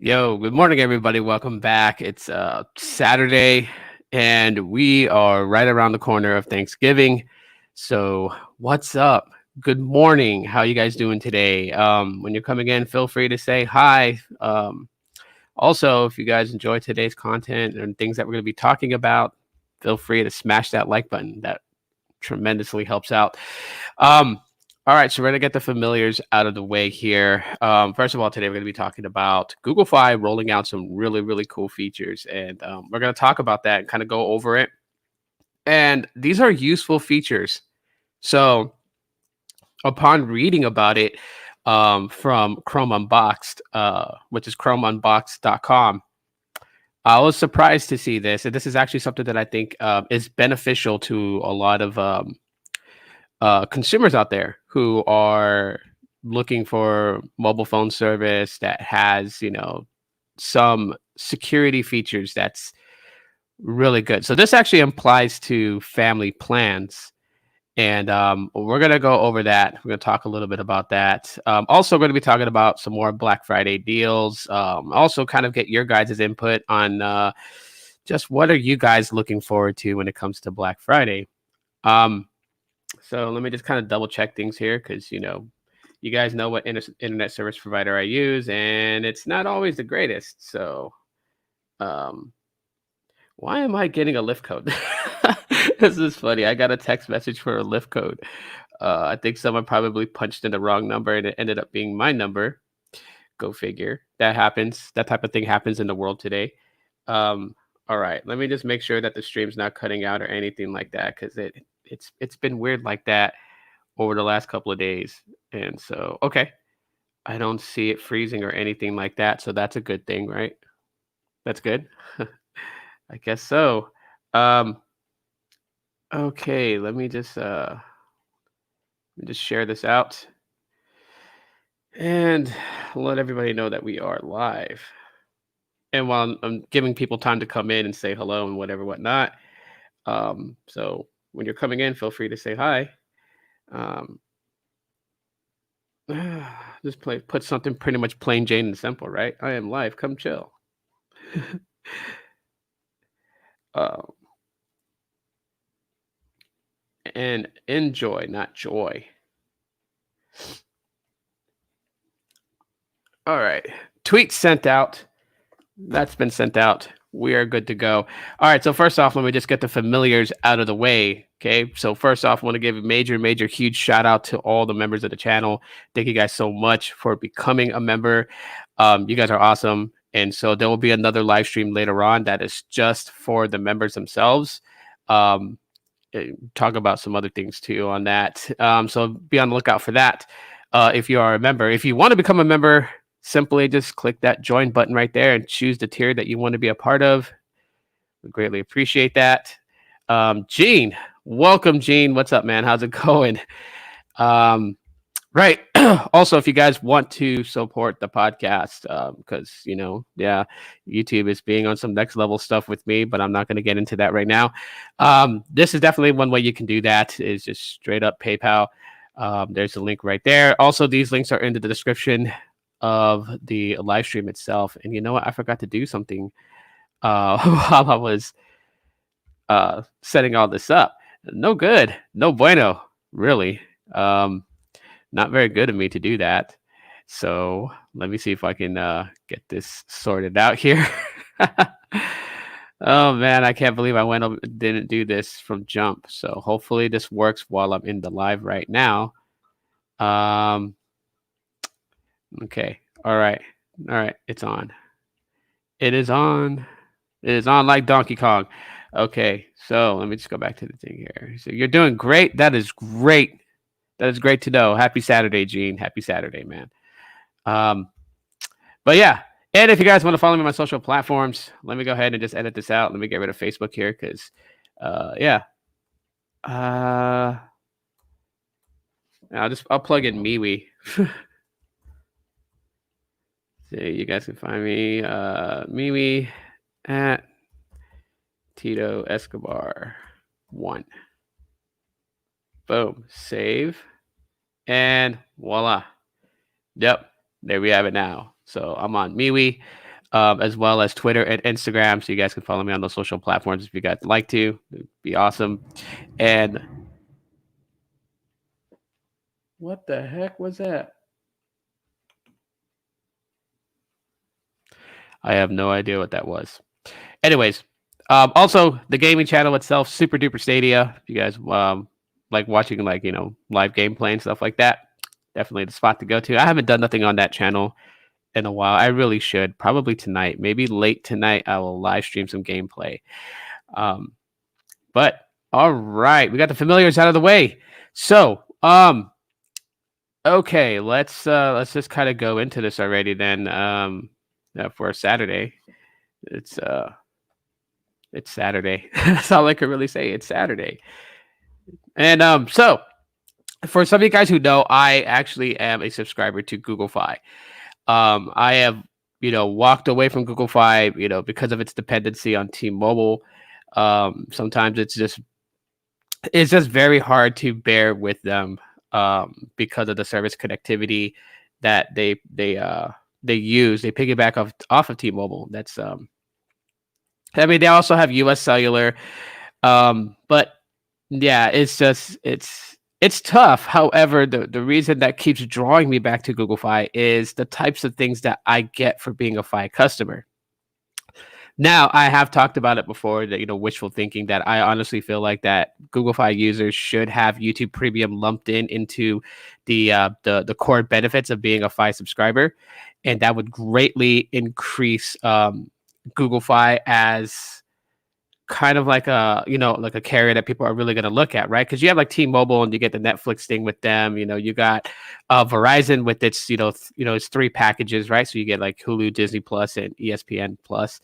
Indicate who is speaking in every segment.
Speaker 1: Yo, good morning, everybody. Welcome back. It's Saturday, and we are right around the corner of Thanksgiving. So, what's up? Good morning. How you guys doing today? When you're coming in, feel free to say hi. Also, if you guys enjoy today's content and things that we're going to be talking about, feel free to smash that like button. That tremendously helps out. Um, all right, so we're gonna get the familiars out of the way here. First of all, today we're gonna be talking about Google Fi rolling out some really, really cool features, and we're gonna talk about that and kind of go over it. And these are useful features. So upon reading about it from Chrome Unboxed, which is chromeunboxed.com, I was surprised to see this, and this is actually something that I think is beneficial to a lot of consumers out there who are looking for mobile phone service that has, some security features that's really good. So this actually applies to family plans. And we're going to go over that. We're going to talk a little bit about that. Also, going to be talking about some more Black Friday deals. Also, kind of get your guys' input on just what are you guys looking forward to when it comes to Black Friday. So let me just kind of double check things here because, you guys know what internet service provider I use, and it's not always the greatest. So um, why am I getting a lift code? This is funny. I got a text message for a lift code. I think someone probably punched in the wrong number and it ended up being my number. Go figure. That happens. That type of thing happens in the world today. All right. Let me just make sure that the stream's not cutting out or anything like that because it's been weird like that over the last couple of days. And so, okay, I don't see it freezing or anything like that. So that's a good thing, right? That's good. I guess so. Um, okay, let me just share this out and let everybody know that we are live. And while I'm giving people time to come in and say hello and whatever, whatnot. So when you're coming in, feel free to say hi. Um, just put something pretty much plain Jane and simple, right? I am live. Come chill. uh, and enjoy, not joy. All right. Tweet sent out. That's been sent out. We are good to go. All right. So first off, let me just get the familiars out of the way. Okay. So first off, I want to give a major, major, huge shout out to all the members of the channel. Thank you guys so much for becoming a member. You guys are awesome. And so there will be another live stream later on that is just for the members themselves. Talk about some other things too on that. So be on the lookout for that. If you are a member, if you want to become a member, simply just click that join button right there and choose the tier that you want to be a part of. We greatly appreciate that. Gene, welcome, Gene. What's up, man? How's it going? Right. Also, if you guys want to support the podcast, because YouTube is being on some next level stuff with me, but I'm not going to get into that right now. This is definitely one way you can do that is just straight up PayPal. There's a link right there. Also, these links are in the description of the live stream itself. And you know what? I forgot to do something while I was setting all this up. No good. No bueno, really. Not very good of me to do that. So let me see if I can get this sorted out here. Oh man, I can't believe I didn't do this from jump. So hopefully this works while I'm in the live right now. Okay. All right. It's on. It is on. It is on like Donkey Kong. Okay. So let me just go back to the thing here. So you're doing great. That is great. That is great to know. Happy Saturday, Gene. Happy Saturday, man. But yeah. And if you guys want to follow me on my social platforms, let me go ahead and just edit this out. Let me get rid of Facebook here because, yeah. I'll plug in MeWe. So you guys can find me, MeWe at Tito Escobar 1. Boom. Save. And voila. Yep. There we have it now. So I'm on MeWe. as well as Twitter and Instagram. So you guys can follow me on those social platforms if you guys like to. It'd be awesome. And what the heck was that? I have no idea what that was. Anyways, also the gaming channel itself, Super Duper Stadia. If you guys like watching like live gameplay and stuff like that, definitely the spot to go to. I haven't done nothing on that channel in a while. I really should. Probably tonight, maybe late tonight. I will live stream some gameplay. But all right, we got the familiars out of the way. So okay, let's just kind of go into this already then. For Saturday. It's Saturday. That's all I can really say. It's Saturday. And so for some of you guys who know, I actually am a subscriber to Google Fi. I have, walked away from Google Fi, because of its dependency on T-Mobile. Sometimes it's just very hard to bear with them because of the service connectivity that they use. They piggyback off of T-Mobile. That's I mean, they also have US Cellular, but yeah, it's just it's tough. However, the reason that keeps drawing me back to Google Fi is the types of things that I get for being a Fi customer. Now, I have talked about it before that, wishful thinking, that I honestly feel like that Google Fi users should have YouTube Premium lumped into the core benefits of being a Fi subscriber, and that would greatly increase Google Fi as kind of like a like a carrier that people are really going to look at, right? Because you have like T-Mobile and you get the Netflix thing with them. You got Verizon with its it's 3 packages, right? So you get like Hulu, Disney Plus, and ESPN Plus.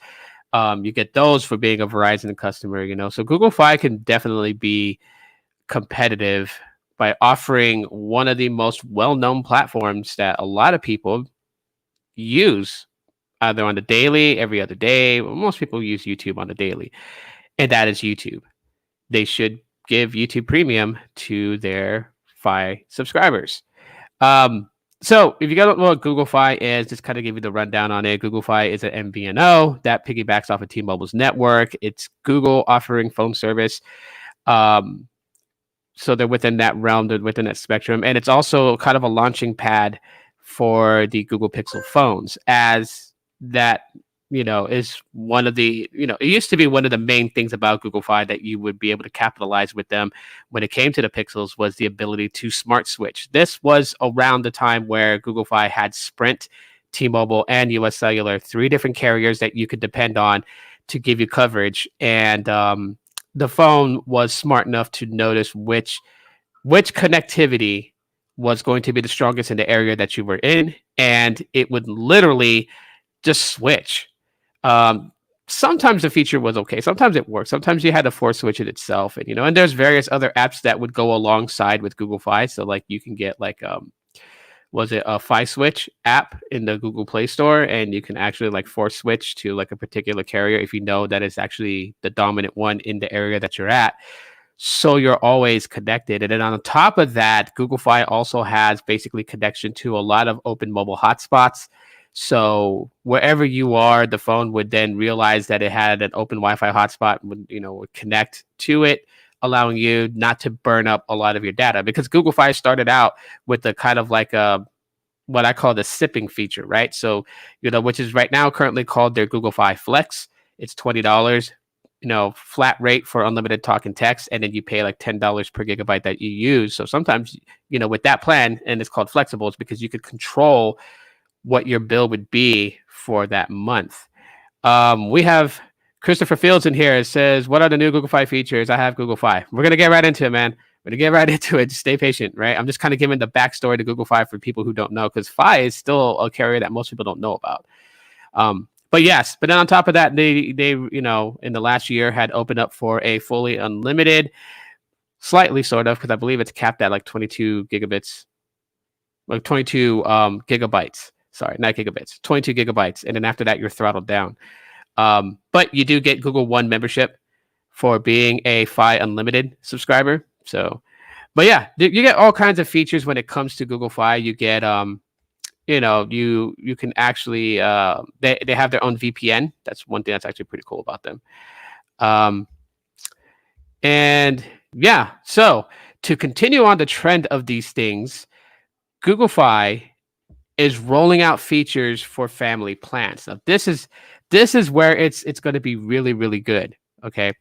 Speaker 1: You get those for being a Verizon customer. So Google Fi can definitely be competitive by offering one of the most well-known platforms that a lot of people use either on the daily, every other day. Well, most people use YouTube on the daily, and that is YouTube. They should give YouTube Premium to their Fi subscribers. So if you don't know what Google Fi is, just kind of give you the rundown on it. Google Fi is an MVNO that piggybacks off of T-Mobile's network. It's Google offering phone service. So they're within that realm, they're within that spectrum. And it's also kind of a launching pad for the Google Pixel phones, as that is one of the, it used to be one of the main things about Google Fi that you would be able to capitalize with them when it came to the Pixels, was the ability to smart switch. This was around the time where Google Fi had Sprint, T-Mobile, and US Cellular, 3 different carriers that you could depend on to give you coverage. And the phone was smart enough to notice which connectivity was going to be the strongest in the area that you were in, and it would literally just switch. Sometimes the feature was okay. Sometimes it worked. Sometimes you had to force switch it itself, and there's various other apps that would go alongside with Google Fi. So like you can get like was it a Fi Switch app in the Google Play Store, and you can actually like force switch to like a particular carrier if you know that it's actually the dominant one in the area that you're at. So you're always connected. And then on top of that, Google Fi also has basically connection to a lot of open mobile hotspots. So wherever you are, the phone would then realize that it had an open Wi-Fi hotspot, would connect to it, allowing you not to burn up a lot of your data. Because Google Fi started out with the kind of like what I call the sipping feature, right? So, which is right now currently called their Google Fi Flex. It's $20, flat rate for unlimited talk and text, and then you pay like $10 per gigabyte that you use. So sometimes, with that plan, and it's called flexible, it's because you could control what your bill would be for that month. We have Christopher Fields in here. It says, what are the new Google Fi features? I have Google Fi. We're going to get right into it, man. We're going to get right into it. Just stay patient, right? I'm just kind of giving the backstory to Google Fi for people who don't know, because Fi is still a carrier that most people don't know about. But yes, but then on top of that, they in the last year had opened up for a fully unlimited, slightly sort of, because I believe it's capped at like 22 gigabits, like 22 gigabytes. Sorry, not gigabits, 22 gigabytes. And then after that, you're throttled down. But you do get Google One membership for being a Fi Unlimited subscriber. So, but yeah, you get all kinds of features when it comes to Google Fi. You get, you can actually they have their own VPN. That's one thing that's actually pretty cool about them. Um, and yeah, so to continue on the trend of these things, Google Fi is rolling out features for family plans. Now this is where it's going to be really really good. Okay.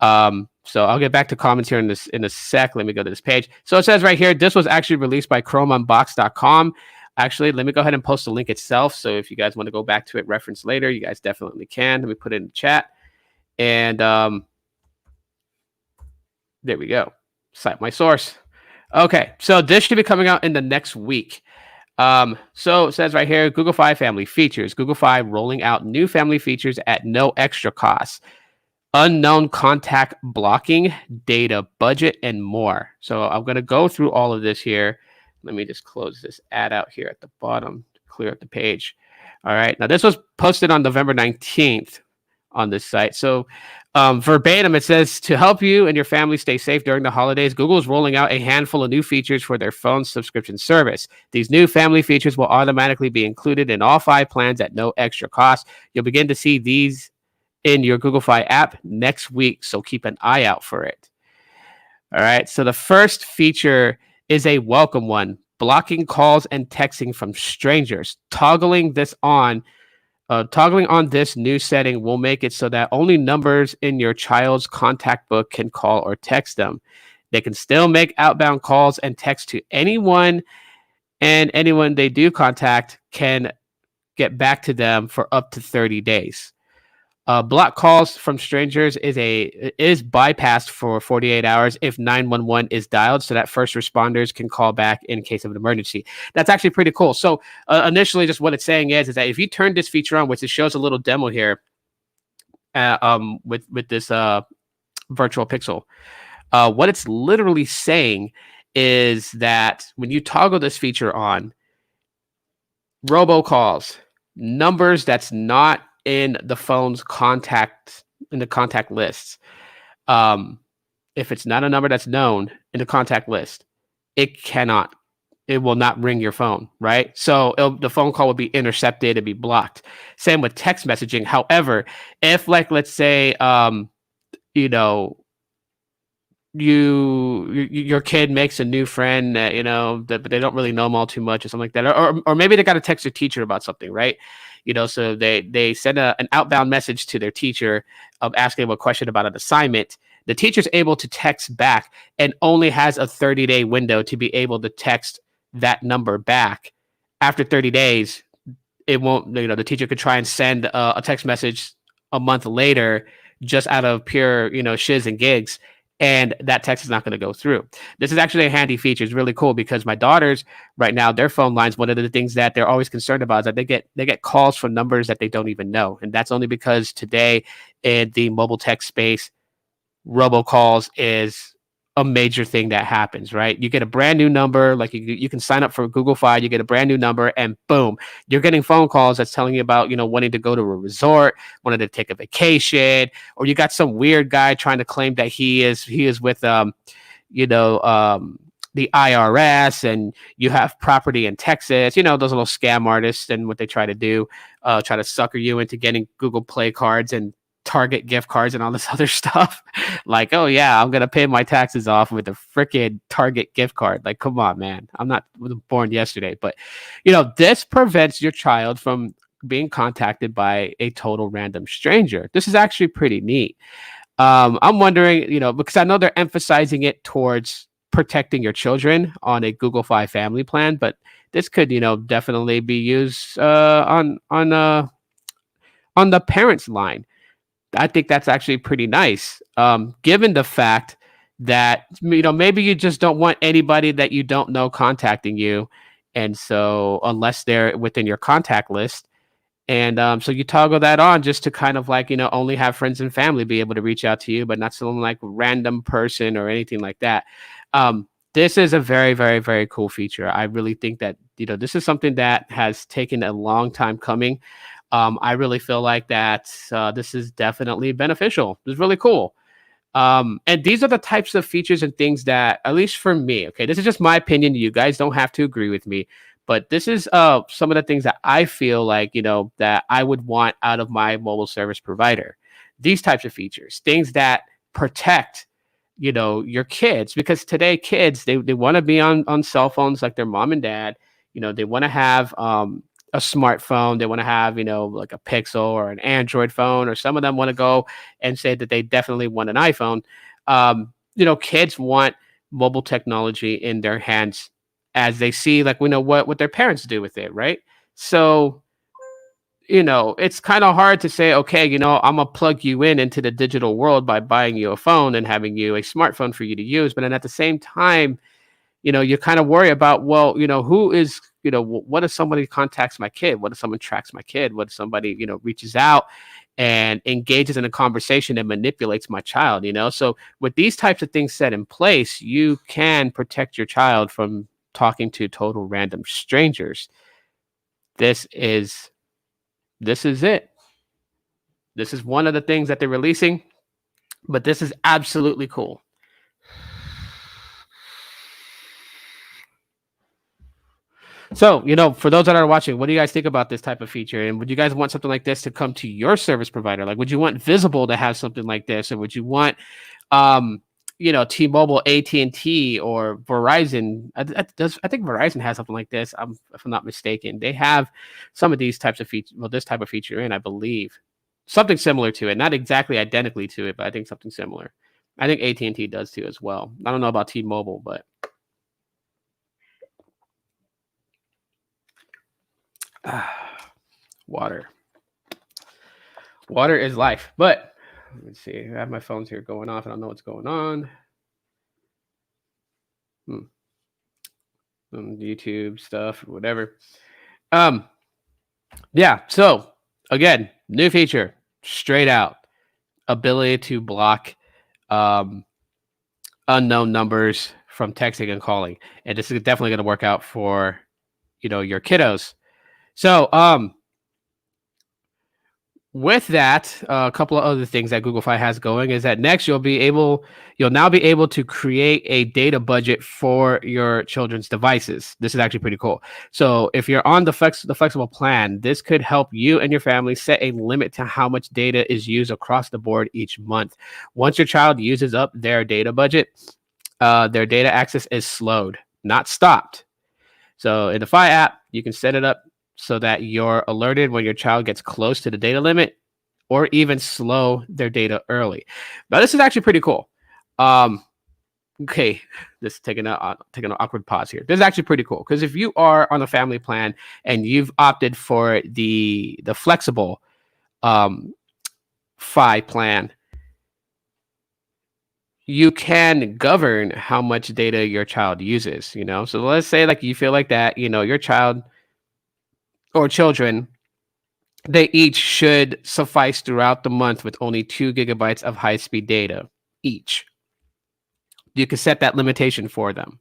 Speaker 1: So I'll get back to comments here in a sec. Let me go to this page. So it says right here, this was actually released by chromeunbox.com. Actually, let me go ahead and post the link itself. So if you guys want to go back to it, reference later, you guys definitely can. Let me put it in the chat. And there we go. Cite my source. Okay, so this should be coming out in the next week. So it says right here, Google Fi family features. Google Fi rolling out new family features at no extra cost. Unknown contact blocking, data budget, and more. So I'm going to go through all of this here. Let me just close this ad out here at the bottom to clear up the page. All right. Now, this was posted on November 19th on this site. So verbatim, it says, to help you and your family stay safe during the holidays, Google is rolling out a handful of new features for their phone subscription service. These new family features will automatically be included in all 5 plans at no extra cost. You'll begin to see these in your Google Fi app next week, so keep an eye out for it. All right, so the first feature is a welcome one, blocking calls and texting from strangers. Toggling on this new setting will make it so that only numbers in your child's contact book can call or text them. They can still make outbound calls and text to anyone, and anyone they do contact can get back to them for up to 30 days. Block calls from strangers is bypassed for 48 hours if 911 is dialed, so that first responders can call back in case of an emergency. That's actually pretty cool. So initially, just what it's saying is that if you turn this feature on, which it shows a little demo here, with this virtual pixel, what it's literally saying is that when you toggle this feature on, robocalls, numbers that's not in the phone's contact lists. If it's not a number that's known in the contact list, it will not ring your phone, right? So the phone call will be intercepted and be blocked. Same with text messaging. However, if let's say, your kid makes a new friend, but they don't really know them all too much or something like that, or maybe they got to text their teacher about something, right? So they send an outbound message to their teacher asking them a question about an assignment. The teacher's able to text back and only has a 30-day window to be able to text that number back. After 30 days, it won't, the teacher could try and send a text message a month later just out of pure, shiz and gigs, and that text is not going to go through. This is actually a handy feature. It's really cool because my daughters right now, their phone lines, one of the things that they're always concerned about is that they get calls from numbers that they don't even know. And that's only because today in the mobile tech space, robocalls is a major thing that happens, right? You get a brand new number, like you can sign up for Google Fi, you get a brand new number, and boom, you're getting phone calls that's telling you about, wanting to go to a resort, wanting to take a vacation, or you got some weird guy trying to claim that he is with the IRS, and you have property in Texas, those little scam artists, and what they try to do, try to sucker you into getting Google Play cards and Target gift cards and all this other stuff. Like, oh yeah, I'm gonna pay my taxes off with a freaking Target gift card. Like, come on, man. I'm not born yesterday, but this prevents your child from being contacted by a total random stranger. This is actually pretty neat. I'm wondering, because I know they're emphasizing it towards protecting your children on a Google Fi family plan, but this could, definitely be used on the parents line. I think that's actually pretty nice, given the fact that, maybe you just don't want anybody that you don't know contacting you. And so unless they're within your contact list. And so you toggle that on just to kind of only have friends and family be able to reach out to you, but not some random person or anything like that. This is a very, very, very cool feature. I really think that, this is something that has taken a long time coming. I really feel like that this is definitely beneficial. It's really cool. And these are the types of features and things that, at least for me, okay, this is just my opinion. You guys don't have to agree with me, But this is some of the things that I feel like, that I would want out of my mobile service provider. These types of features, things that protect, your kids, because today kids, they want to be on cell phones like their mom and dad. They want to have a smartphone. They want to have, like a Pixel or an Android phone, or some of them want to go and say that they definitely want an iPhone. Kids want mobile technology in their hands as they see, like, we know what their parents do with it, right? So, it's kind of hard to say, okay, I'm gonna plug you into the digital world by buying you a phone and having you a smartphone for you to use. But then at the same time, you kind of worry about, well, who is, what if somebody contacts my kid? What if someone tracks my kid? What if somebody, reaches out and engages in a conversation and manipulates my child, So with these types of things set in place, you can protect your child from talking to total random strangers. This is it. This is one of the things that they're releasing, but this is absolutely cool. So, for those that are watching, what do you guys think about this type of feature? And would you guys want something like this to come to your service provider? Like, would you want Visible to have something like this? Or would you want, T-Mobile, AT&T, or Verizon? I think Verizon has something like this, if I'm not mistaken. They have some of these types of features, well, this type of feature in, I believe. Something similar to it. Not exactly identically to it, but I think something similar. I think AT&T does too as well. I don't know about T-Mobile, but... Water is life. But let's see, I have my phones here going off. I don't know what's going on. YouTube stuff, whatever. Yeah, so again, new feature, straight out ability to block unknown numbers from texting and calling. And this is definitely going to work out for your kiddos. So with that, a couple of other things that Google Fi has going is that next you'll now be able to create a data budget for your children's devices. This is actually pretty cool. So if you're on the flexible plan, this could help you and your family set a limit to how much data is used across the board each month. Once your child uses up their data budget, their data access is slowed, not stopped. So in the Fi app, you can set it up so that you're alerted when your child gets close to the data limit, or even slow their data early. Now, this is actually pretty cool. Okay, just taking an awkward pause here. This is actually pretty cool, because if you are on a family plan and you've opted for the flexible Fi plan, you can govern how much data your child uses. So let's say, like, you feel like that, your child or children, they each should suffice throughout the month with only 2 gigabytes of high-speed data each. You can set that limitation for them.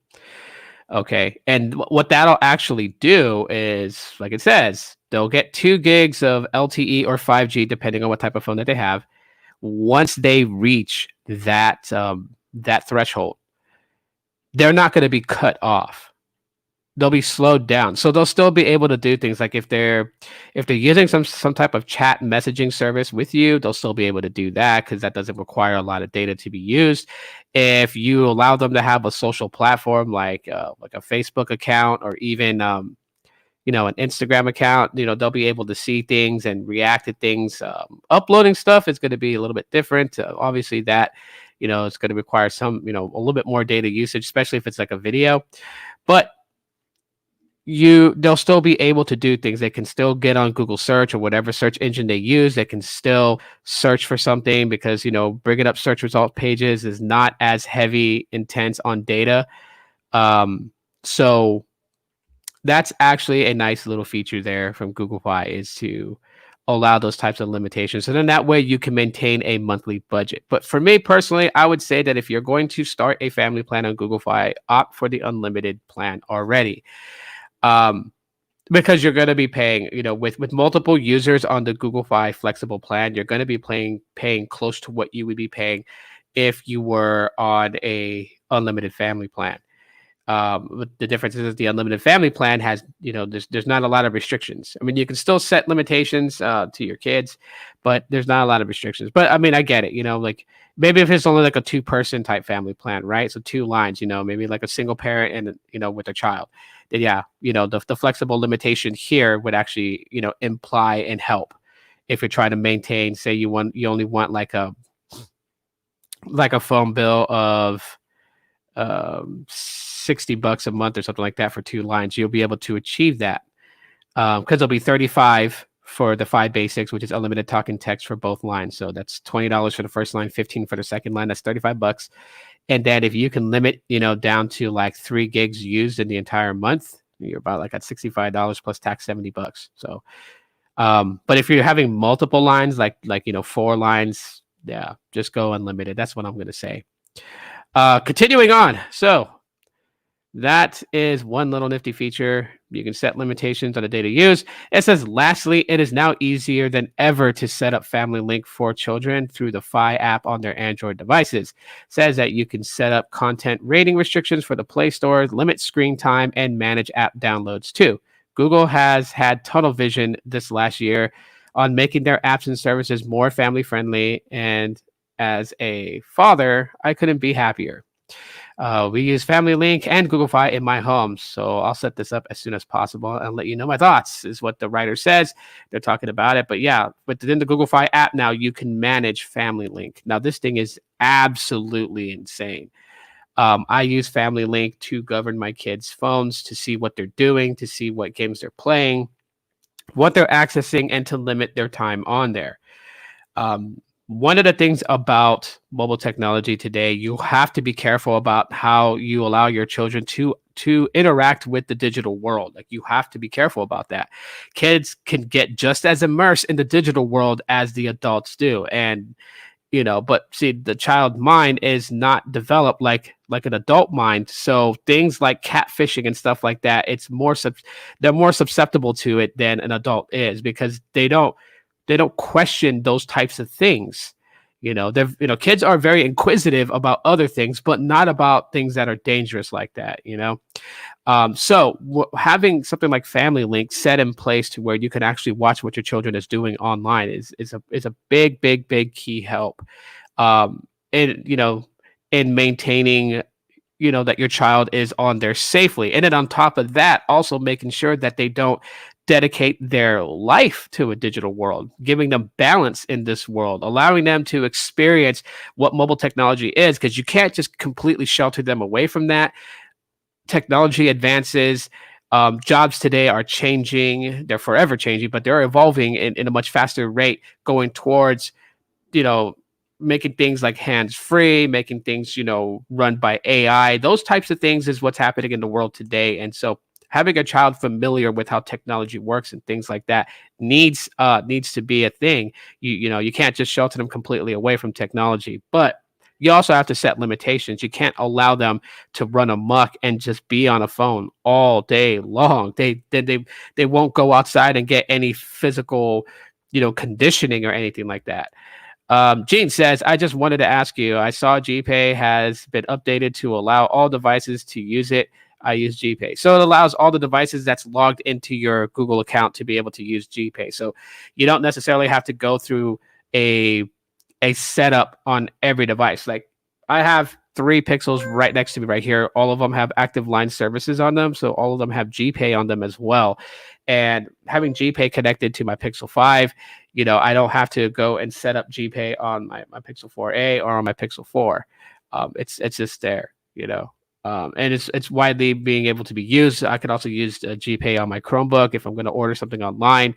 Speaker 1: Okay. And what that'll actually do is, like it says, they'll get 2 gigs of LTE or 5G, depending on what type of phone that they have. Once they reach that threshold, they're not going to be cut off. They'll be slowed down. So they'll still be able to do things like if they're using some type of chat messaging service with you, they'll still be able to do that, because that doesn't require a lot of data to be used. If you allow them to have a social platform like a Facebook account, or even an Instagram account, they'll be able to see things and react to things. Uploading stuff is going to be a little bit different. Obviously that, it's going to require some, a little bit more data usage, especially if it's like a video. But they'll still be able to do things. They can still get on Google search or whatever search engine they use. They can still search for something, because, bringing up search result pages is not as heavy intense on data. So that's actually a nice little feature there from Google Fi, is to allow those types of limitations. So then that way you can maintain a monthly budget. But for me personally, I would say that if you're going to start a family plan on Google Fi, opt for the unlimited plan already. Because you're going to be paying, with multiple users on the Google Fi flexible plan, you're going to be paying close to what you would be paying if you were on a unlimited family plan. But the difference is the unlimited family plan has, there's not a lot of restrictions. I mean, you can still set limitations to your kids, but there's not a lot of restrictions. But I mean, I get it. Like maybe if it's only like a two-person type family plan, right? So two lines, maybe like a single parent and with a child. Then yeah, the flexible limitation here would actually imply and help if you're trying to maintain. Say you only want like a phone bill of $60 a month or something like that for two lines. You'll be able to achieve that because it'll be 35 for the 5 basics, which is unlimited talk and text for both lines. So that's $20 for the first line, 15 for the second line. That's $35. And then if you can limit, down to like 3 gigs used in the entire month, you're about like at $65 plus tax, $70. So, but if you're having multiple lines, like 4 lines, yeah, just go unlimited. That's what I'm going to say. Continuing on. So that is one little nifty feature. You can set limitations on the data use. It says, lastly, it is now easier than ever to set up Family Link for children through the Fi app on their Android devices. It says that you can set up content rating restrictions for the Play Store, limit screen time, and manage app downloads too. Google has had tunnel vision this last year on making their apps and services more family friendly, and as a father, I couldn't be happier. We use Family Link and Google Fi in my home, so I'll set this up as soon as possible and let you know my thoughts, is what the writer says. They're talking about it. But yeah, within the Google Fi app now, you can manage Family Link. Now, this thing is absolutely insane. I use Family Link to govern my kids' phones, to see what they're doing, to see what games they're playing, what they're accessing, and to limit their time on there. One of the things about mobile technology today, you have to be careful about how you allow your children to interact with the digital world. Like, you have to be careful about that. Kids can get just as immersed in the digital world as the adults do. And, but see, the child mind is not developed like an adult mind. So things like catfishing and stuff like that, they're more susceptible to it than an adult is, because they don't question those types of things. Kids are very inquisitive about other things, but not about things that are dangerous like that. Having something like Family Link set in place to where you can actually watch what your children is doing online is a big key help. In maintaining that your child is on there safely. And then on top of that, also making sure that they don't dedicate their life to a digital world, giving them balance in this world, allowing them to experience what mobile technology is, because you can't just completely shelter them away from that. Technology advances. Jobs today are changing. They're forever changing, but they're evolving in a much faster rate, going towards, making things like hands-free, making things, run by AI. Those types of things is what's happening in the world today. And so having a child familiar with how technology works and things like that needs to be a thing. You can't just shelter them completely away from technology, but you also have to set limitations. You can't allow them to run amok and just be on a phone all day long. They won't go outside and get any physical, conditioning or anything like that. Gene says, I just wanted to ask you, I saw GPay has been updated to allow all devices to use it. I use GPay. So it allows all the devices that's logged into your Google account to be able to use GPay. So you don't necessarily have to go through a setup on every device. Like, I have 3 Pixels right next to me right here. All of them have active line services on them. So all of them have GPay on them as well. And having GPay connected to my Pixel 5, I don't have to go and set up GPay on my Pixel 4a or on my Pixel 4. It's just there, and it's widely being able to be used. I could also use GPay on my Chromebook if I'm going to order something online,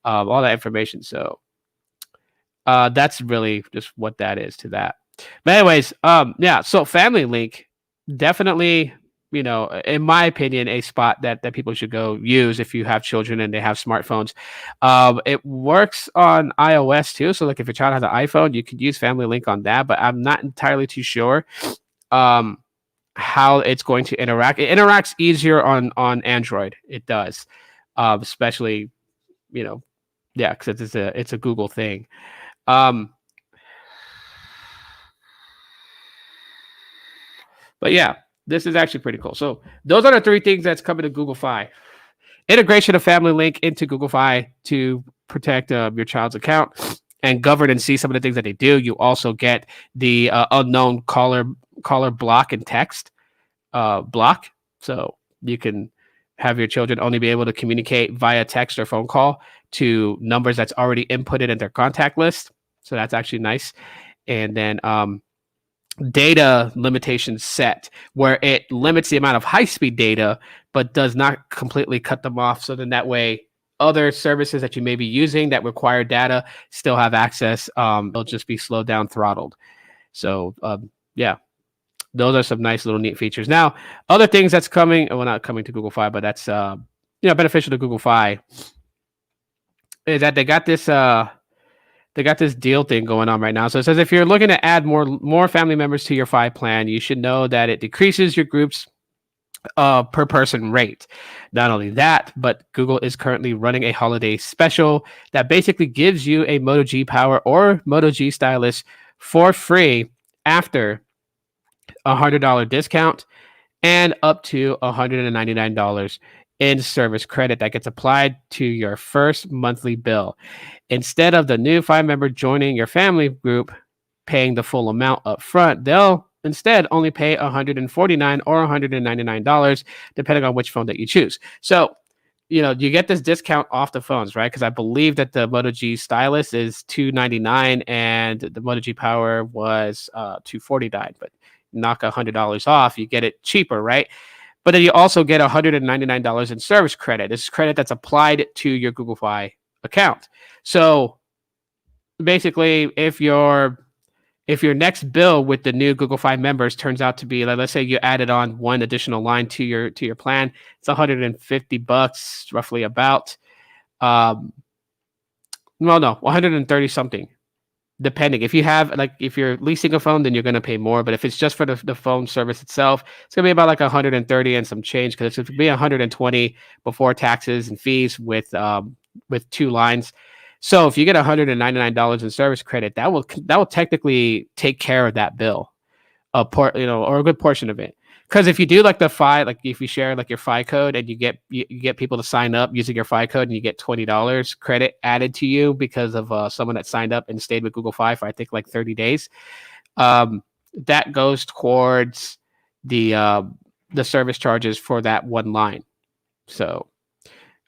Speaker 1: all that information. So that's really just what that is to that. But anyways, so Family Link, definitely, in my opinion, a spot that people should go use if you have children and they have smartphones. It works on iOS too. So like if your child has an iPhone, you could use Family Link on that, but I'm not entirely too sure how it's going to interact. It interacts easier on Android. It does, especially, because it's a Google thing. But yeah, This is actually pretty cool. So those are the three things that's coming to Google Fi. Integration of Family Link into Google Fi to protect your child's account and govern and see some of the things that they do. You also get the unknown caller block and text block. So you can have your children only be able to communicate via text or phone call to numbers that's already inputted in their contact list. So that's actually nice. And then data limitation set, where it limits the amount of high-speed data, but does not completely cut them off. So then that way, other services that you may be using that require data still have access. It'll just be slowed down, throttled. So yeah, those are some nice little neat features. Now, other things that's coming, well, not coming to Google Fi, but that's beneficial to Google Fi, is that they got this deal thing going on right now. So it says if you're looking to add more family members to your Fi plan, you should know that it decreases your group's per person rate. Not only that, but Google is currently running a holiday special that basically gives you a Moto G Power or Moto G stylus for free after $100 discount and up to $199 in service credit that gets applied to your first monthly bill. Instead of the new Fi member joining your family group paying the full amount up front, they'll instead only pay $149 or $199, depending on which phone that you choose. So, you get this discount off the phones, right? Because I believe that the Moto G stylus is $299 and the Moto G Power was $249, but knock $100 off, you get it cheaper, right? But then you also get $199 in service credit. This is credit that's applied to your Google Fi account. So basically, if your next bill with the new Google Fi members turns out to be, like, let's say you added on one additional line to your plan, it's $150 roughly about. 130 something, depending. If you're leasing a phone, then you're going to pay more. But if it's just for the phone service itself, it's going to be about like 130 and some change, because it's going to be 120 before taxes and fees with two lines. So if you get $199 in service credit, that will technically take care of that bill, or a good portion of it. Because if you do like the Fi, like if you share like your Fi code and you get people to sign up using your Fi code, and you get $20 credit added to you because of someone that signed up and stayed with Google Fi for I think like 30 days, that goes towards the service charges for that one line. So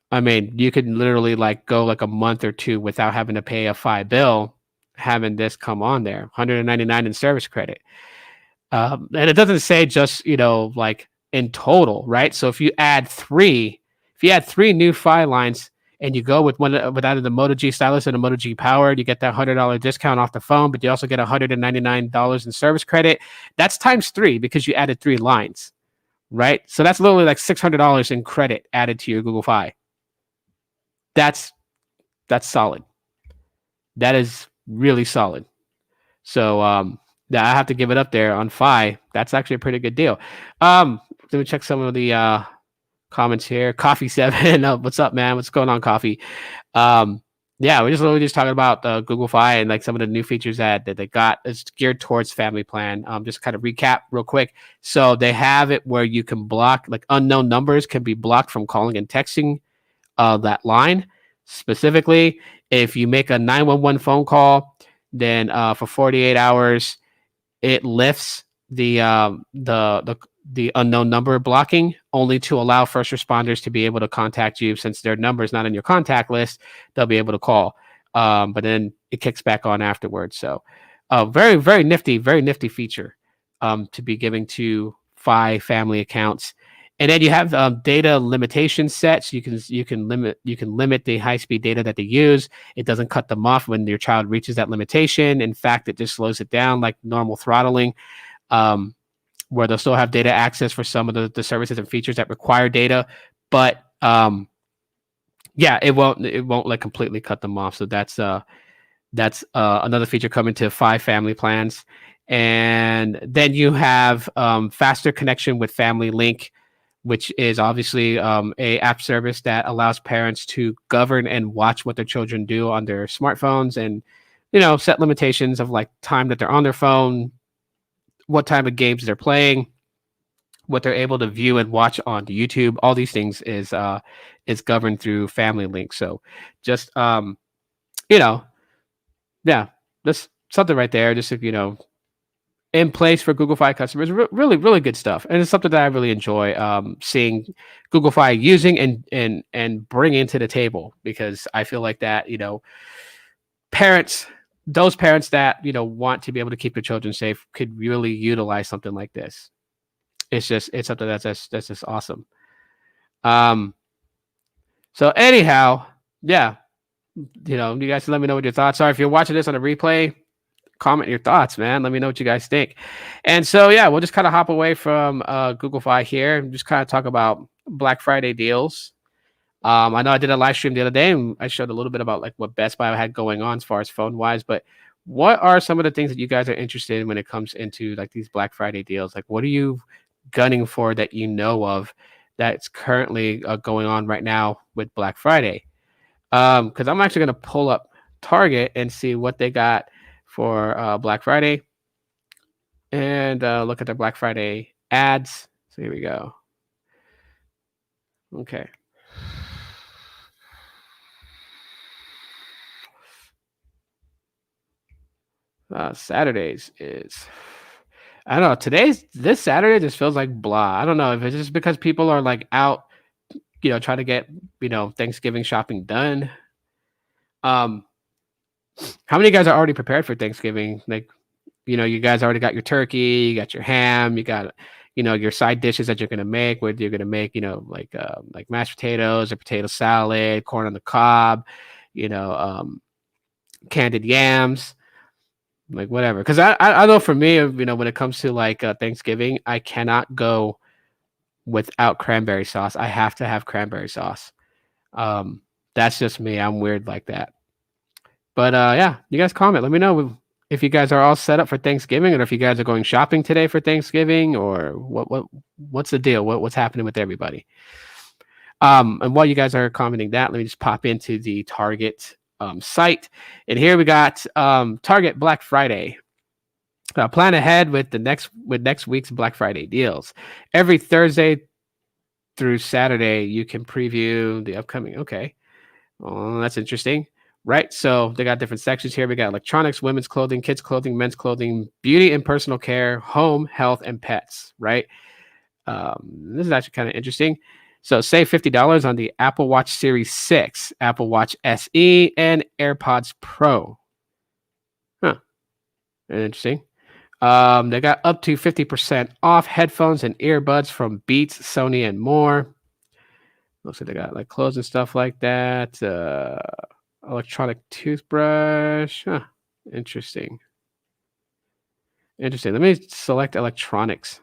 Speaker 1: I mean, you could literally like go like a month or two without having to pay a Fi bill, having this come on there, $199 in service credit. And it doesn't say just, like in total, right? So if you add three new Fi lines and you go with either the Moto G stylus or the Moto G Power, you get that $100 discount off the phone, but you also get $199 in service credit. That's times 3 because you added 3 lines, right? So that's literally like $600 in credit added to your Google Fi. That's solid. That is really solid. So I have to give it up there on Fi. That's actually a pretty good deal. Let me check some of the comments here. Coffee7, what's up, man? What's going on, Coffee? Yeah, we're just talking about Google Fi and like some of the new features that they got. It's geared towards family plan. Just kind of recap real quick. So they have it where you can block, like unknown numbers can be blocked from calling and texting that line. Specifically, if you make a 911 phone call, then for 48 hours, it lifts the unknown number blocking, only to allow first responders to be able to contact you. Since their number is not in your contact list, they'll be able to call. But then it kicks back on afterwards. So very, very nifty feature to be giving to Fi family accounts. And then you have data limitation set, so you can limit the high speed data that they use. It doesn't cut them off when your child reaches that limitation. In fact, it just slows it down like normal throttling, where they'll still have data access for some of the services and features that require data, but it won't like completely cut them off. So that's another feature coming to Fi family plans. And then you have faster connection with Family Link, which is obviously a app service that allows parents to govern and watch what their children do on their smartphones, and set limitations of like time that they're on their phone, what type of games they're playing, what they're able to view and watch on YouTube. All these things is governed through family links. So just you know, yeah, that's something right there. Just if in place for Google Fi customers, really really good stuff, and it's something that I really enjoy seeing Google Fi using and bringing to the table, because I feel like that parents, those parents that want to be able to keep their children safe could really utilize something like this. It's something that's just awesome. Um, so anyhow, yeah, you guys can let me know what your thoughts are. If you're watching this on a replay, comment your thoughts, man. Let me know what you guys think. And so yeah, we'll just kind of hop away from Google Fi here and just kind of talk about Black Friday deals. I know I did a live stream the other day and I showed a little bit about like what Best Buy had going on as far as phone wise, but what are some of the things that you guys are interested in when it comes into like these Black Friday deals? Like, what are you gunning for that you know of that's currently going on right now with Black Friday? Because I'm actually going to pull up Target and see what they got for Black Friday and look at their Black Friday ads. So here we go. Okay. Saturdays is, I don't know. This Saturday just feels like blah. I don't know if it's just because people are like out, trying to get, Thanksgiving shopping done. How many of you guys are already prepared for Thanksgiving? Like, you guys already got your turkey, you got your ham, you got, your side dishes that you're going to make, whether you're going to make, like mashed potatoes or potato salad, corn on the cob, candied yams, like whatever. Because I know for me, when it comes to like Thanksgiving, I cannot go without cranberry sauce. I have to have cranberry sauce. That's just me. I'm weird like that. But yeah, you guys comment. Let me know if you guys are all set up for Thanksgiving, or if you guys are going shopping today for Thanksgiving, or what's the deal? What's happening with everybody? And while you guys are commenting that, let me just pop into the Target site. And here we got Target Black Friday. Plan ahead with next week's Black Friday deals. Every Thursday through Saturday, you can preview the upcoming. Okay, well, that's interesting. Right, so they got different sections here. We got electronics, women's clothing, kids clothing, men's clothing, beauty and personal care, home, health, and pets. Right, this is actually kind of interesting. So save $50 on the Apple Watch Series 6, Apple Watch SE, and AirPods Pro. Huh, interesting. They got up to 50% off headphones and earbuds from Beats, Sony, and more. Looks like they got like clothes and stuff like that. Electronic toothbrush. Huh. Interesting. Let me select electronics.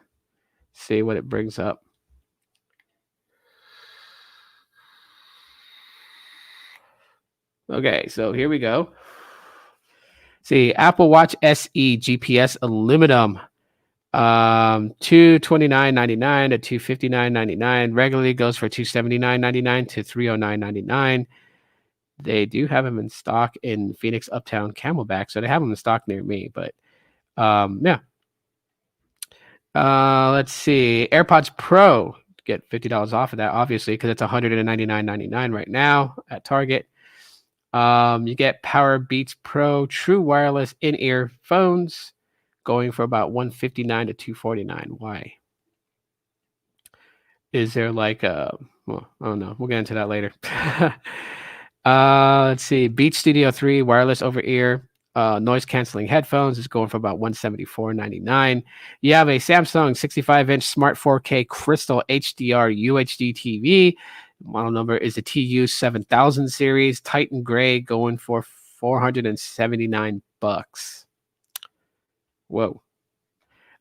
Speaker 1: See what it brings up. Okay, so here we go. See, Apple Watch SE GPS aluminum. $229.99 to $259.99. Regularly goes for $279.99 to $309.99. They do have them in stock in Phoenix Uptown Camelback, so they have them in stock near me. But yeah. Let's see. AirPods Pro, get $50 off of that, obviously, because it's $199.99 right now at Target. You get Power Beats Pro True Wireless in-ear phones, going for about $159 to $249. Why? Is there like a? Well, I don't know. We'll get into that later. Let's see. Beats Studio 3 wireless over-ear noise canceling headphones is going for about $174.99. You have a Samsung 65-inch Smart 4K Crystal HDR UHD TV. Model number is the TU7000 series. Titan Gray, going for $479. Whoa.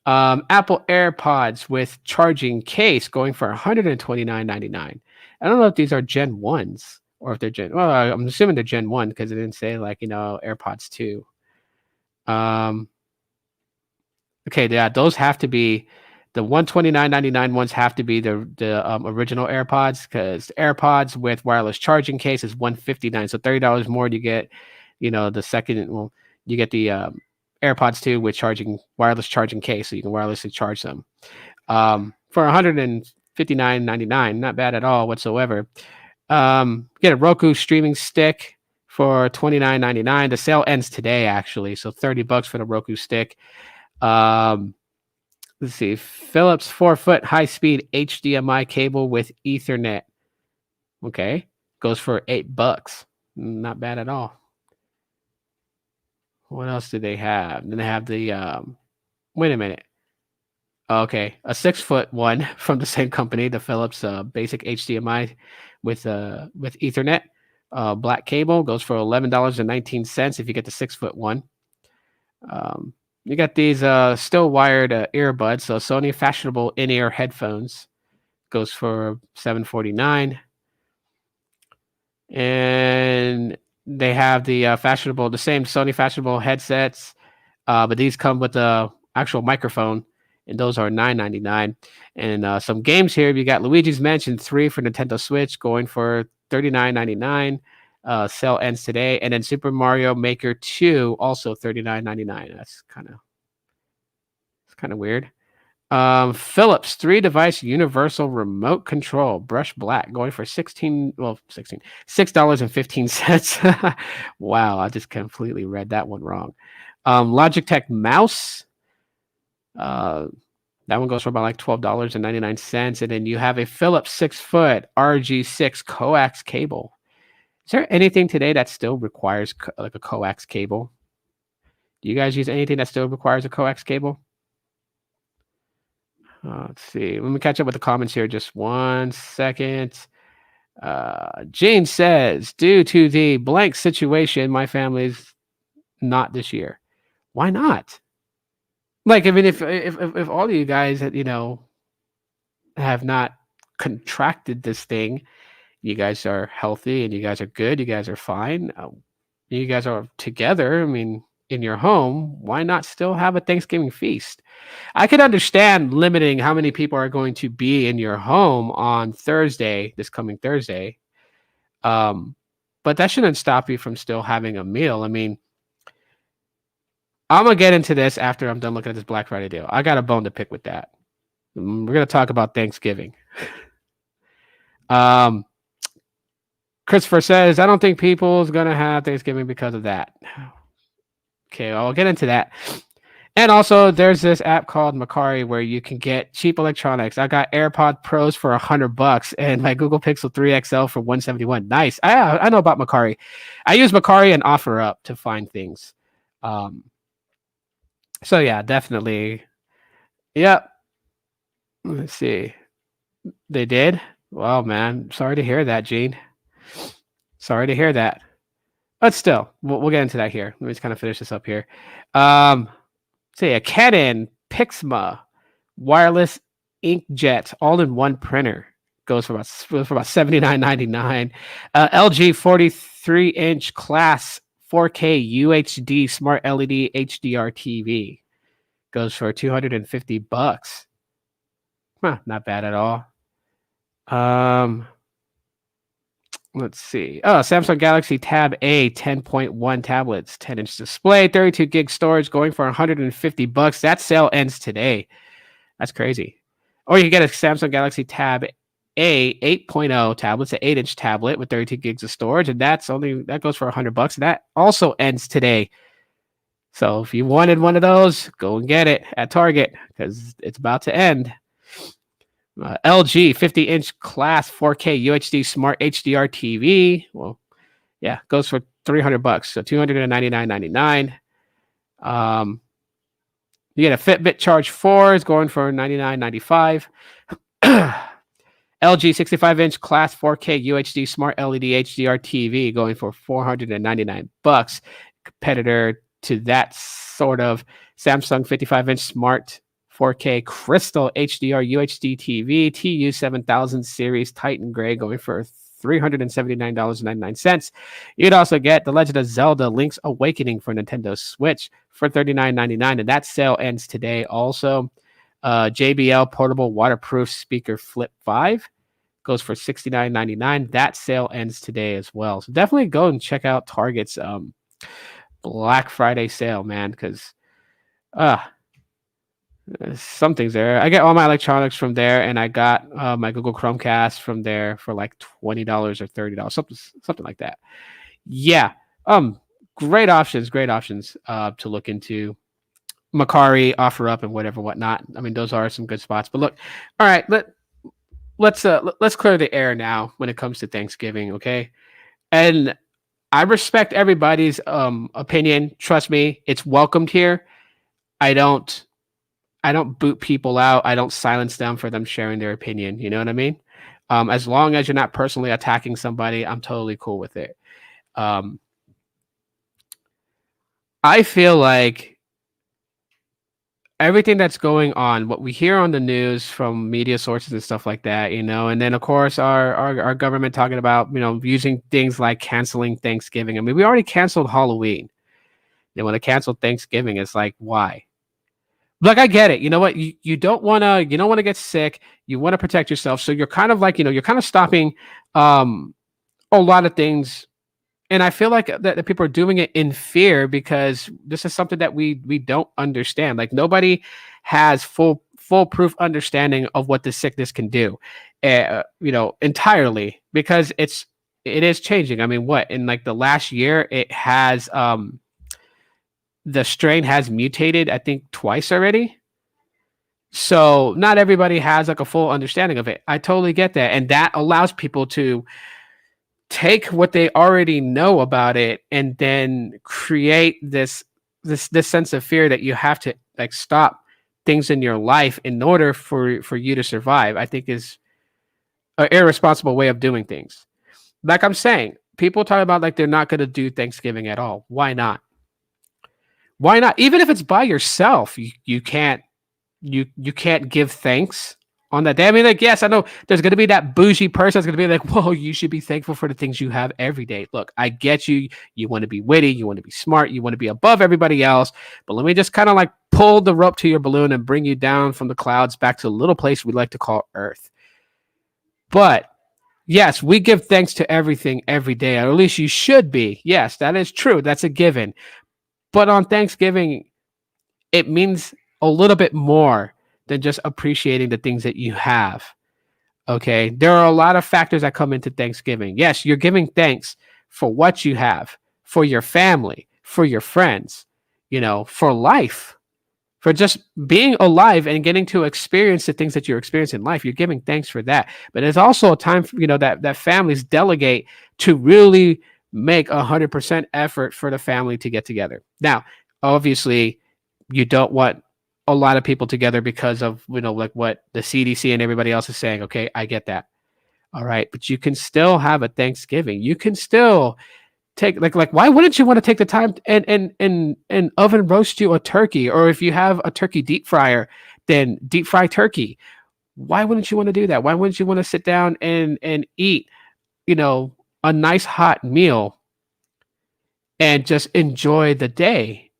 Speaker 1: Apple AirPods with charging case, going for $129.99. I don't know if these are Gen 1s or if they're well, I'm assuming they're Gen 1 because it didn't say like, AirPods 2. Okay, yeah, those have to be the $129.99 ones, have to be the original AirPods, because AirPods with wireless charging case is $159. So $30 more, you get, the second, well, you get the AirPods 2 with wireless charging case, so you can wirelessly charge them. for $159.99. Not bad at all whatsoever. Get a Roku streaming stick for $29.99. The sale ends today, actually, so $30 for the Roku stick. Let's see, Philips 4-foot high-speed HDMI cable with Ethernet. Okay, goes for $8. Not bad at all. What else do they have? Then they have the wait a minute. Okay, a 6-foot one from the same company, the Philips basic HDMI with Ethernet. Black cable goes for $11.19 if you get the 6-foot one. You got these still wired earbuds, so Sony Fashionable in-ear headphones goes for $7.49. And they have the the same Sony Fashionable headsets, but these come with the actual microphone, and those are $9.99. And some games here, you got Luigi's Mansion 3 for Nintendo Switch going for $39.99. Sale ends today. And then Super Mario Maker 2, also $39.99. That's kind of weird. Philips 3-device universal remote control brush black going for $6.15. Wow, I just completely read that one wrong. Logitech Mouse. That one goes for about like $12.99. And then you have a Philips 6-foot RG6 coax cable. Is there anything today that still requires like a coax cable? Do you guys use anything that still requires a coax cable? Let's see. Let me catch up with the comments here. Just 1 second. Jane says, due to the blank situation, my family's not this year. Why not? Like, I mean, if all of you guys, have not contracted this thing, you guys are healthy and you guys are good, you guys are fine, you guys are together, I mean, in your home, why not still have a Thanksgiving feast? I could understand limiting how many people are going to be in your home on this coming Thursday. But that shouldn't stop you from still having a meal. I mean, I'm going to get into this after I'm done looking at this Black Friday deal. I got a bone to pick with that. We're going to talk about Thanksgiving. Christopher says, I don't think people's going to have Thanksgiving because of that. Okay, I'll get into that. And also, there's this app called Macari where you can get cheap electronics. I got AirPods Pros for $100 and my Google Pixel 3 XL for $171. Nice. I know about Macari. I use Macari and OfferUp to find things. So yeah, definitely. Yep. Let's see. They did? Wow, man. Sorry to hear that, Gene. Sorry to hear that. But still, we'll get into that here. Let me just kind of finish this up here. Say a Canon Pixma wireless inkjet all-in-one printer goes for about $79.99. LG 43-inch class 4K UHD smart LED HDR TV goes for $250. Not bad at all. Let's see. Oh, Samsung Galaxy Tab A 10.1 tablets, 10-inch display, 32 gig storage going for $150. That sale ends today. That's crazy. Or you can get a Samsung Galaxy Tab A 8.0 tablets, an 8-inch tablet with 32 gigs of storage, and that goes for $100. That also ends today. So if you wanted one of those, go and get it at Target because it's about to end. LG 50-inch class 4K UHD smart HDR TV. Well, yeah, goes for $300. So $299.99. You get a Fitbit Charge 4 is going for $99.95. LG 65-inch class 4K UHD smart LED HDR TV going for $499. Competitor to that sort of Samsung 55-inch smart 4K Crystal HDR UHD TV TU7000 series Titan Gray going for $379.99. You'd also get The Legend of Zelda Link's Awakening for Nintendo Switch for $39.99, and that sale ends today also. JBL Portable Waterproof Speaker Flip 5 goes for $69.99. That sale ends today as well. So definitely go and check out Target's Black Friday sale, man, because Something's there. I get all my electronics from there, and I got my Google Chromecast from there for like $20 or $30, something like that. Yeah. Um, great options to look into. Macari, OfferUp, and whatever whatnot. I mean, those are some good spots. But look, all right, let's clear the air now when it comes to Thanksgiving, okay? And I respect everybody's opinion. Trust me, it's welcomed here. I don't I don't boot people out. I don't silence them for them sharing their opinion. You know what I mean? As long as you're not personally attacking somebody, I'm totally cool with it. Um, I feel like everything that's going on, what we hear on the news from media sources and stuff like that, and then of course our government talking about, using things like canceling Thanksgiving. I mean, we already canceled Halloween. They want to cancel Thanksgiving. It's like, why? Like, I get it. You know what? You don't want to get sick. You want to protect yourself. So you're kind of like, you're kind of stopping um a lot of things. And I feel like that people are doing it in fear because this is something that we don't understand. Like, nobody has foolproof understanding of what this sickness can do, entirely, because it is changing. I mean, what, in like the last year, it has the strain has mutated, I think, twice already. So not everybody has like a full understanding of it. I totally get that. And that allows people to take what they already know about it and then create this sense of fear that you have to like stop things in your life in order for you to survive. I think is an irresponsible way of doing things. Like I'm saying, people talk about like they're not going to do Thanksgiving at all. Why not? Why not? Even if it's by yourself, you can't you can't give thanks on that day. I mean, like, yes, I know there's going to be that bougie person that's going to be like, whoa, you should be thankful for the things you have every day. Look, I get you. You want to be witty. You want to be smart. You want to be above everybody else. But let me just kind of like pull the rope to your balloon and bring you down from the clouds back to a little place we like to call Earth. But yes, we give thanks to everything every day, or at least you should be. Yes, that is true. That's a given. But on Thanksgiving, it means a little bit more than just appreciating the things that you have. Okay. There are a lot of factors that come into Thanksgiving. Yes, you're giving thanks for what you have, for your family, for your friends, for life, for just being alive and getting to experience the things that you're experiencing in life. You're giving thanks for that. But it's also a time, that families delegate to really make 100% effort for the family to get together. Now, obviously, you don't want a lot of people together because of, like what the CDC and everybody else is saying. Okay, I get that. All right, but you can still have a Thanksgiving. You can still take like why wouldn't you want to take the time and oven roast you a turkey, or if you have a turkey deep fryer, then deep fry turkey. Why wouldn't you want to do that? Why wouldn't you want to sit down and eat, a nice hot meal and just enjoy the day?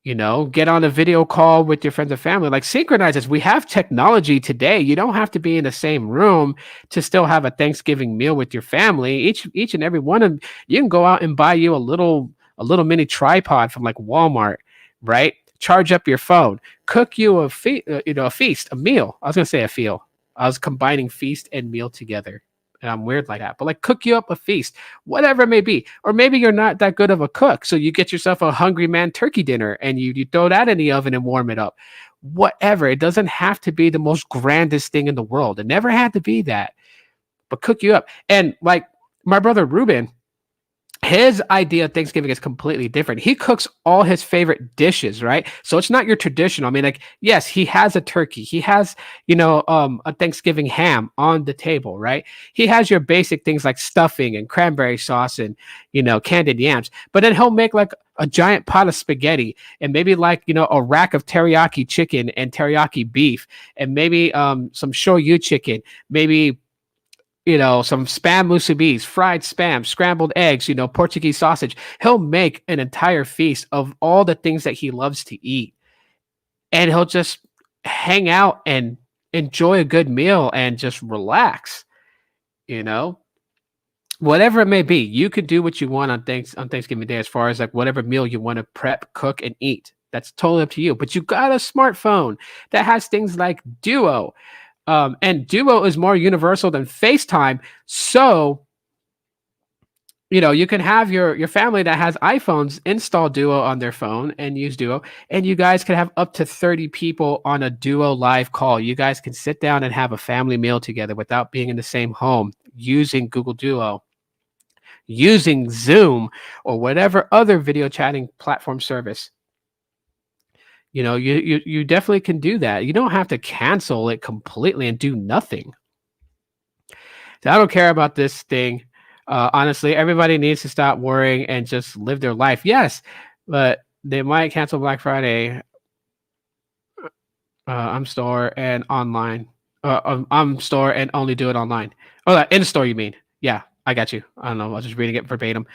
Speaker 1: Get on a video call with your friends and family, like synchronize this. We have technology today. You don't have to be in the same room to still have a Thanksgiving meal with your family. Each and every one of you can go out and buy you a little mini tripod from like Walmart, right? Charge up your phone, cook you a feast, a meal. I was gonna say a feel. I was combining feast and meal together. And I'm weird like that, but like cook you up a feast, whatever it may be. Or maybe you're not that good of a cook, so you get yourself a hungry man turkey dinner and you throw that in the oven and warm it up. Whatever. It doesn't have to be the most grandest thing in the world. It never had to be that, but cook you up. And like my brother Ruben, his idea of Thanksgiving is completely different. He cooks all his favorite dishes, right? So it's not your traditional. I mean, like, yes, he has a turkey. He has, a Thanksgiving ham on the table, right? He has your basic things like stuffing and cranberry sauce and, candied yams. But then he'll make like a giant pot of spaghetti and maybe like, a rack of teriyaki chicken and teriyaki beef and maybe some shoyu chicken, maybe some spam musubis, fried spam, scrambled eggs, Portuguese sausage. He'll make an entire feast of all the things that he loves to eat. And he'll just hang out and enjoy a good meal and just relax, whatever it may be. You could do what you want on Thanksgiving Day as far as like whatever meal you want to prep, cook, and eat. That's totally up to you. But you got a smartphone that has things like Duo. And Duo is more universal than FaceTime. So, you can have your family that has iPhones install Duo on their phone and use Duo, and you guys can have up to 30 people on a Duo live call. You guys can sit down and have a family meal together without being in the same home using Google Duo, using Zoom or whatever other video chatting platform service. You definitely can do that. You don't have to cancel it completely and do nothing. So I don't care about this thing. Honestly, everybody needs to stop worrying and just live their life. Yes, but they might cancel Black Friday. I'm store and online. I'm store and only do it online. Oh, in store, you mean? Yeah, I got you. I don't know. I was just reading it verbatim.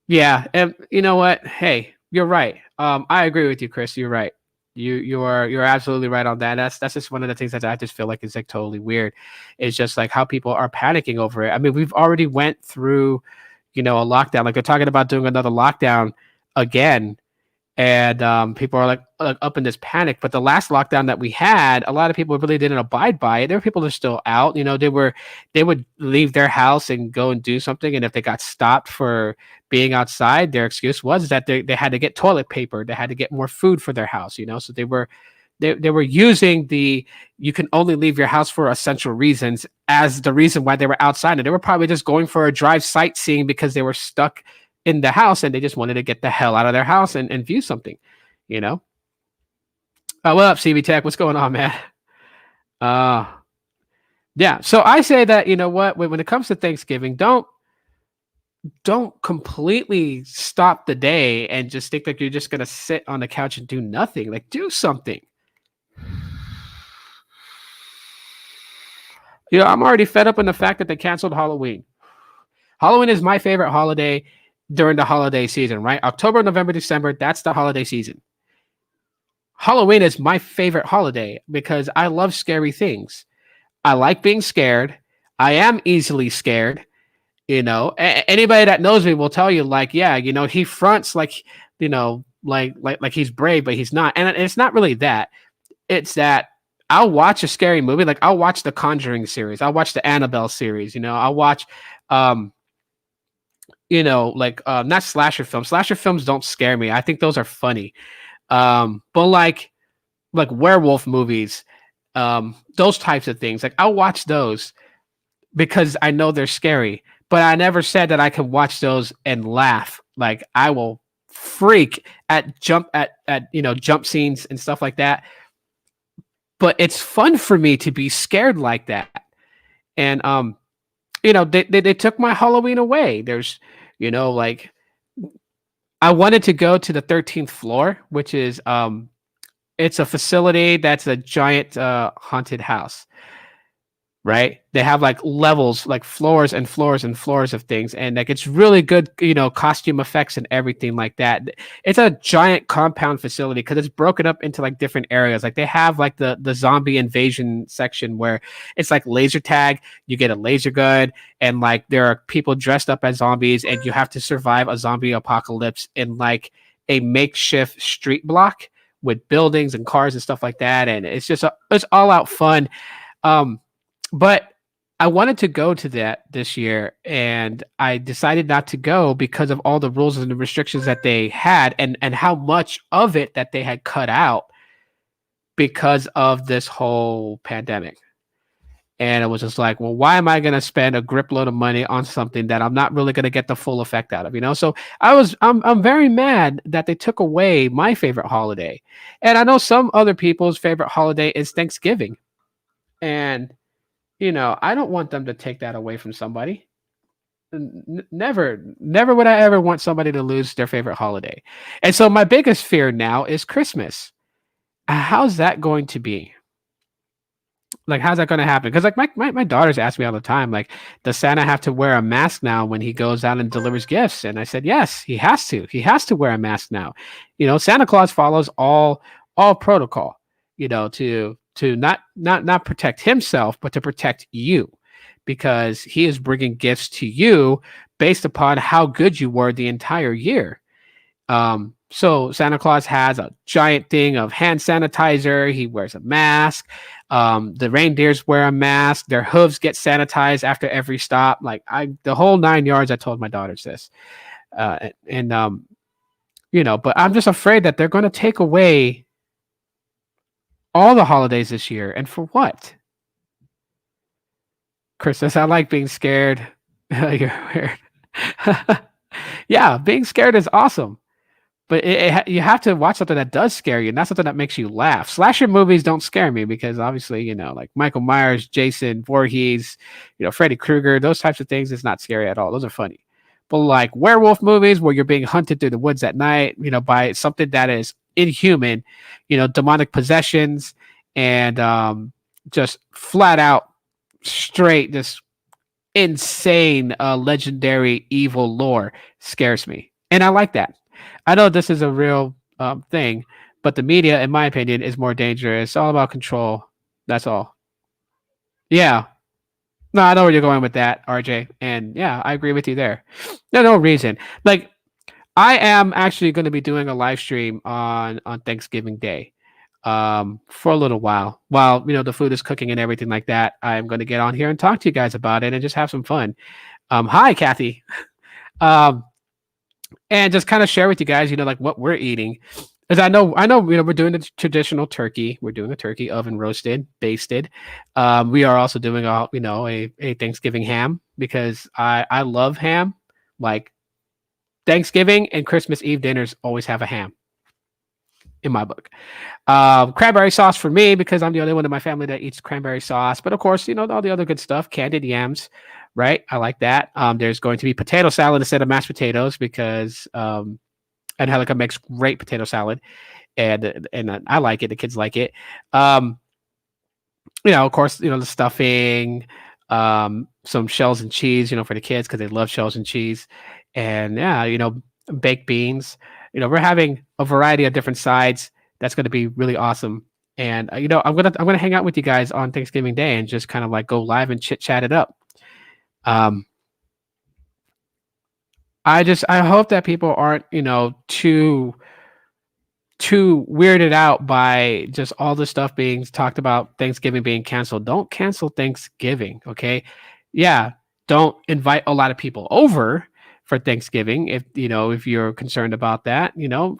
Speaker 1: Yeah, and you know what? Hey, you're right. I agree with you, Chris. You're right. You're absolutely right on that. That's just one of the things that I just feel like is like totally weird. It's just like how people are panicking over it. I mean, we've already went through, a lockdown. Like they're talking about doing another lockdown again, and people are like up in this panic. But the last lockdown that we had, a lot of people really didn't abide by it. There were people that are still out. They would leave their house and go and do something, and if they got stopped for being outside, their excuse was that they had to get toilet paper, they had to get more food for their house. So they were using the you can only leave your house for essential reasons as the reason why they were outside, and they were probably just going for a drive sightseeing because they were stuck in the house and they just wanted to get the hell out of their house and view something. What up, CB Tech? What's going on, man? Yeah. So I say that, when it comes to Thanksgiving, don't completely stop the day and just think like you're just going to sit on the couch and do nothing. Like, do something. I'm already fed up in the fact that they canceled Halloween. Halloween is my favorite holiday during the holiday season, right? October, November, December, that's the holiday season. Halloween is my favorite holiday because I love scary things. I like being scared. I am easily scared. Anybody that knows me will tell you, like, yeah, he fronts like, like he's brave, but he's not. And it's not really that. It's that I'll watch a scary movie. Like I'll watch the Conjuring series. I'll watch the Annabelle series. I'll watch, not slasher films. Slasher films don't scare me. I think those are funny. But like werewolf movies, those types of things, like I'll watch those because I know they're scary. But I never said that I could watch those and laugh. Like I will freak at jump scenes and stuff like that. But it's fun for me to be scared like that. And they took my Halloween away. There's, like I wanted to go to the 13th floor, which is it's a facility that's a giant haunted house. Right? They have like levels, like floors and floors and floors of things. And like, it's really good, costume effects and everything like that. It's a giant compound facility because it's broken up into like different areas. Like they have like the zombie invasion section where it's like laser tag, you get a laser gun, and like there are people dressed up as zombies and you have to survive a zombie apocalypse in like a makeshift street block with buildings and cars and stuff like that. And it's just it's all out fun. But I wanted to go to that this year, and I decided not to go because of all the rules and the restrictions that they had and how much of it that they had cut out because of this whole pandemic. And it was just like, well, why am I going to spend a grip load of money on something that I'm not really going to get the full effect out of, So I'm very mad that they took away my favorite holiday. And I know some other people's favorite holiday is Thanksgiving. And I don't want them to take that away from somebody. Never would I ever want somebody to lose their favorite holiday. And so my biggest fear now is Christmas. How's that going to be? Like, how's that going to happen? Because like my daughters ask me all the time, like, does Santa have to wear a mask now when he goes out and delivers gifts? And I said, yes, he has to. He has to wear a mask now. Santa Claus follows all protocol, to not protect himself, but to protect you, because he is bringing gifts to you based upon how good you were the entire year. So Santa Claus has a giant thing of hand sanitizer. He wears a mask. The reindeers wear a mask. Their hooves get sanitized after every stop. Like the whole 9 yards. I told my daughters this, and but I'm just afraid that they're going to take away all the holidays this year, and for what? Christmas. I like being scared. You're weird. Yeah, being scared is awesome. But you have to watch something that does scare you, not something that makes you laugh. Slasher movies don't scare me because obviously, like Michael Myers, Jason Voorhees, Freddy Krueger, those types of things is not scary at all. Those are funny. But like werewolf movies where you're being hunted through the woods at night, by something that is inhuman, demonic possessions and just flat out straight, this insane, legendary evil lore scares me. And I like that. I know this is a real thing, but the media, in my opinion, is more dangerous. It's all about control. That's all. Yeah. No, I know where you're going with that, RJ. And yeah, I agree with you there. No reason. Like, I am actually going to be doing a live stream on Thanksgiving Day for a little while the food is cooking and everything like that. I'm going to get on here and talk to you guys about it and just have some fun. Hi, Kathy. And just kind of share with you guys, like what we're eating. As I know, we're doing the traditional turkey. We're doing a turkey oven roasted, basted. We are also doing a Thanksgiving ham because I love ham. Like Thanksgiving and Christmas Eve dinners always have a ham in my book. Cranberry sauce for me because I'm the only one in my family that eats cranberry sauce. But of course, all the other good stuff, candied yams. Right. I like that. There's going to be potato salad instead of mashed potatoes because Angelica makes great potato salad and I like it. The kids like it. Of course, the stuffing, some shells and cheese, for the kids because they love shells and cheese. And yeah, baked beans. We're having a variety of different sides. That's going to be really awesome. And I'm gonna hang out with you guys on Thanksgiving Day and just kind of like go live and chit chat it up. I hope that people aren't, too weirded out by just all the stuff being talked about Thanksgiving being canceled. Don't cancel Thanksgiving. Okay. Yeah. Don't invite a lot of people over for Thanksgiving. If you're concerned about that,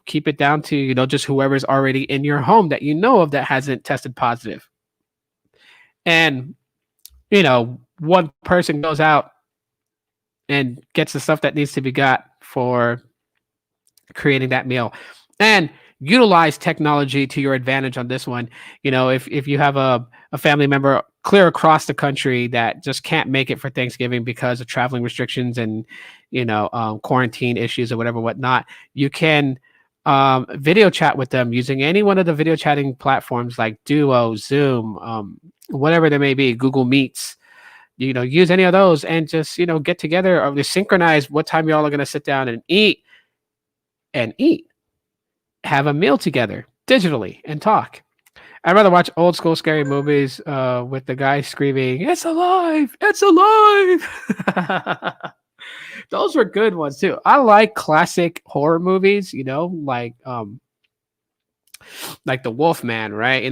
Speaker 1: keep it down to, just whoever's already in your home that of that hasn't tested positive. And, one person goes out and gets the stuff that needs to be got for creating that meal, and utilize technology to your advantage on this one. If you have a family member clear across the country that just can't make it for Thanksgiving because of traveling restrictions and, quarantine issues or whatnot, you can video chat with them using any one of the video chatting platforms like Duo, Zoom, whatever there may be, Google Meets. Use any of those and just, get together or just synchronize what time y'all are going to sit down and eat, have a meal together digitally and talk. I'd rather watch old school scary movies with the guy screaming, "It's alive! It's alive!" Those were good ones too. I like classic horror movies, like the Wolfman, right?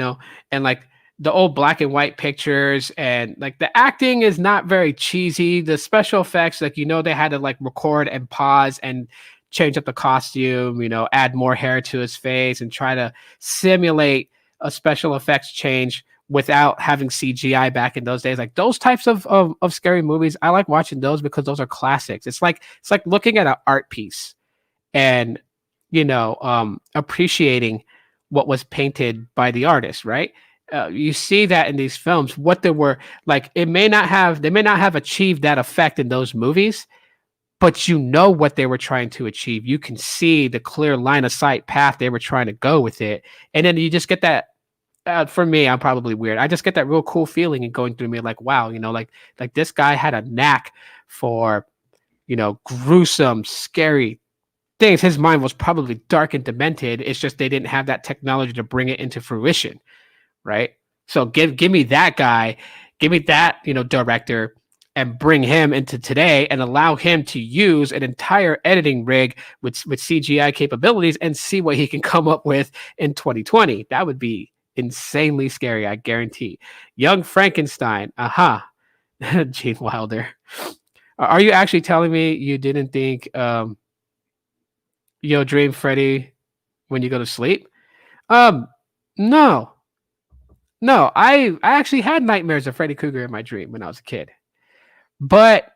Speaker 1: And like the old black and white pictures, and like the acting is not very cheesy. The special effects, like they had to like record and pause and change up the costume, add more hair to his face and try to simulate a special effects change without having CGI back in those days. Like those types of scary movies, I like watching those because those are classics. It's like looking at an art piece and appreciating what was painted by the artist, right? You see that in these films, what they were like. They may not have achieved that effect in those movies, but what they were trying to achieve. You can see the clear line of sight path they were trying to go with it. And then you just get that, for me, I'm probably weird. I just get that real cool feeling and going through me like, wow, like this guy had a knack for, gruesome, scary things. His mind was probably dark and demented. It's just they didn't have that technology to bring it into fruition. Right. So give me that guy, give me that, director. and bring him into today and allow him to use an entire editing rig with CGI capabilities and see what he can come up with in 2020. That would be insanely scary, I guarantee. Young Frankenstein, aha, Gene Wilder. Are you actually telling me you didn't think you'll dream Freddy when you go to sleep? Um, no, no. I actually had nightmares of Freddy Krueger in my dream when I was a kid. But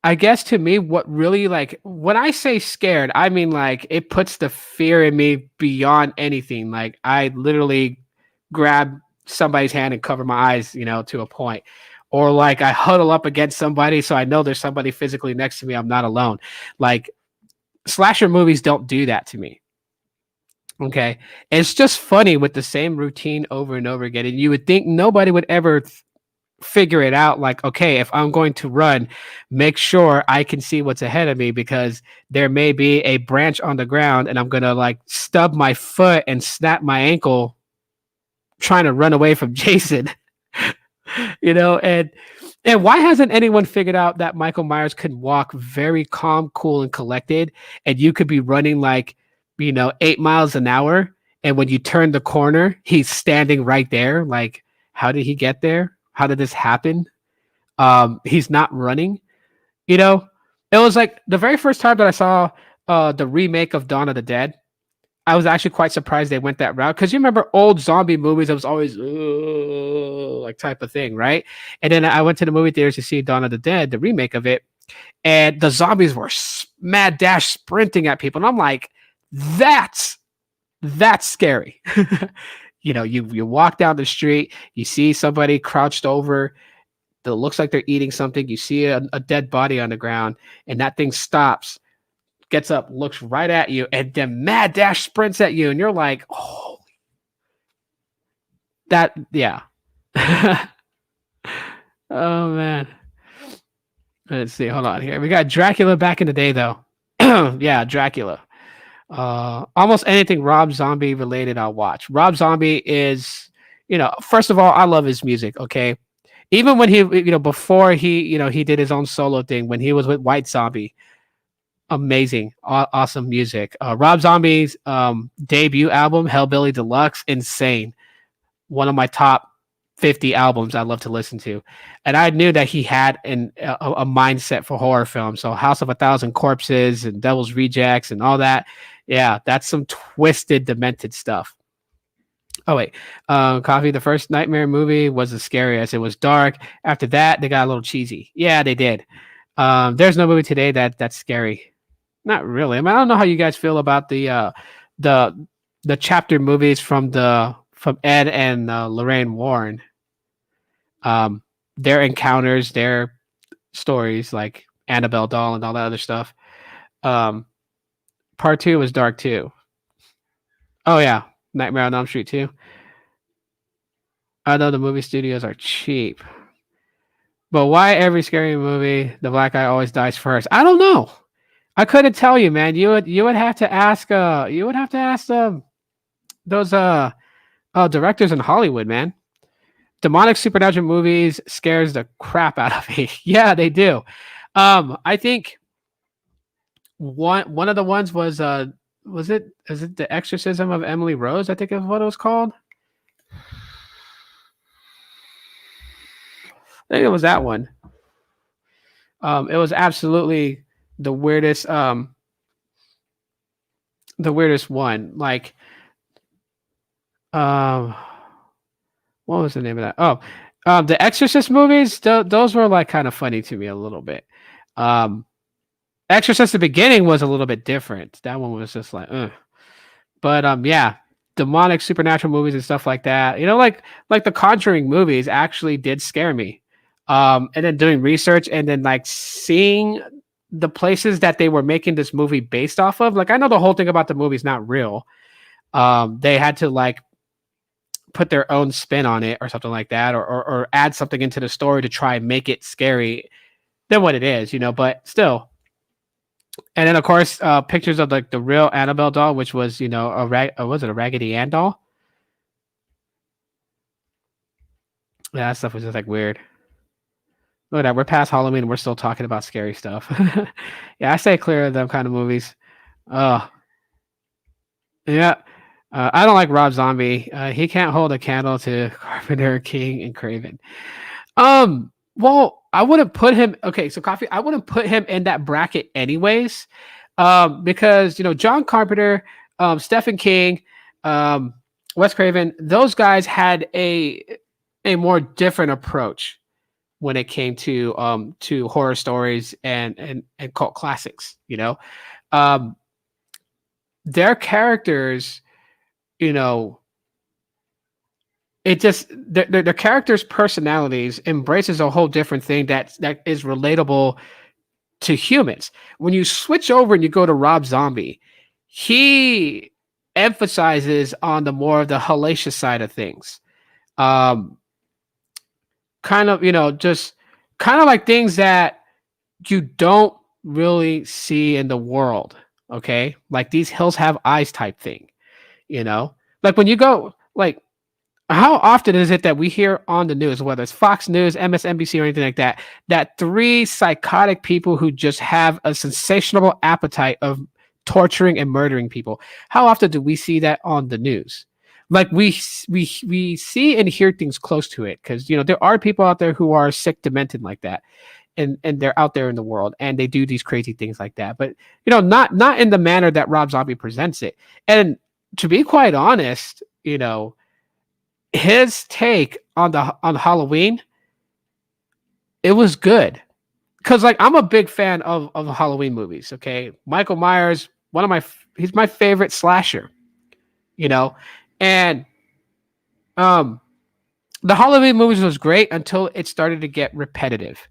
Speaker 1: I guess to me, what really like when I say scared, I mean like it puts the fear in me beyond anything. Like I literally grab somebody's hand and cover my eyes, to a point. Or like I huddle up against somebody so I know there's somebody physically next to me. I'm not alone. Like slasher movies don't do that to me. Okay. It's just funny with the same routine over and over again. And you would think nobody would ever figure it out. Like, okay, if I'm going to run, make sure I can see what's ahead of me because there may be a branch on the ground and I'm going to like stub my foot and snap my ankle trying to run away from Jason. And why hasn't anyone figured out that Michael Myers could walk very calm, cool, and collected, and you could be running like, 8 miles an hour, and when you turn the corner, he's standing right there. Like, how did he get there? How did this happen? He's not running. It was like the very first time that I saw the remake of Dawn of the Dead. I was actually quite surprised they went that route because you remember old zombie movies, it was always like type of thing, right? And then I went to the movie theaters to see Dawn of the Dead, the remake of it, and the zombies were mad dash sprinting at people, and I'm like, that's scary. You walk down the street, you see somebody crouched over that looks like they're eating something, you see a dead body on the ground, and that thing stops. Gets up, looks right at you, and then mad dash sprints at you, and you're like, "Oh, yeah." Oh man. Let's see. Hold on here. We got Dracula back in the day, though. Yeah, Dracula. Almost anything Rob Zombie related, I'll watch. Rob Zombie is, first of all, I love his music. Okay, even when he, before he, he did his own solo thing when he was with White Zombie. Amazing, awesome music. Rob Zombie's debut album, Hellbilly Deluxe, insane. One of my top 50 albums I love to listen to. And I knew that he had a mindset for horror films. So House of a Thousand Corpses and Devil's Rejects and all that. Yeah, that's some twisted, demented stuff. Oh, wait. Coffee, the first Nightmare movie was the scariest. It was dark. After that, they got a little cheesy. Yeah, they did. There's no movie today that's scary. Not really. I mean, I don't know how you guys feel about the chapter movies from Ed and Lorraine Warren. Their encounters, their stories, like Annabelle doll and all that other stuff. Part 2 was dark too. Oh yeah, Nightmare on Elm Street 2. I know the movie studios are cheap, but why every scary movie the black guy always dies first? I don't know. I couldn't tell you, man. You would have to ask those directors in Hollywood, man. Demonic supernatural movies scares the crap out of me. Yeah, they do. I think one of the ones was it The Exorcism of Emily Rose? I think is what it was called. I think it was that one. It was absolutely the weirdest one. Like, what was the name of that? The Exorcist movies. Those were like kind of funny to me a little bit. Exorcist the beginning was a little bit different. That one was just like, but yeah, demonic supernatural movies and stuff like that. Like the Conjuring movies actually did scare me. And then doing research and then like seeing the places that they were making this movie based off of. Like, I know the whole thing about the movie is not real. They had to like put their own spin on it or something like that, or add something into the story to try and make it scary than what it is, but still. And then of course, pictures of like the real Annabelle doll, which was, was it a Raggedy Ann doll? Yeah, that stuff was just like weird. Look at that. We're past Halloween and we're still talking about scary stuff. Yeah, I stay clear of them kind of movies. Oh, yeah. I don't like Rob Zombie. He can't hold a candle to Carpenter, King, and Craven. Well, I wouldn't put him. Okay, so Coffee. I wouldn't put him in that bracket anyways, because John Carpenter, Stephen King, um, Wes Craven. Those guys had a more different approach when it came to horror stories and cult classics. Um, their characters, you know, it just their characters' personalities embraces a whole different thing that is relatable to humans. When you switch over and you go to Rob Zombie, he emphasizes on the more of the hellacious side of things. Um, kind of, just kind of like things that you don't really see in the world. Okay, like these hills have eyes type thing. Like when you go like how often is it that we hear on the news, whether it's Fox News, MSNBC, or anything like that, that three psychotic people who just have a sensational appetite of torturing and murdering people? How often do we see that on the news? Like we see and hear things close to it because there are people out there who are sick, demented like that, and they're out there in the world and they do these crazy things like that. But not in the manner that Rob Zombie presents it. And to be quite honest, his take on Halloween, it was good. Cause like I'm a big fan of Halloween movies. Okay. Michael Myers, he's my favorite slasher, and the Halloween movies was great until it started to get repetitive.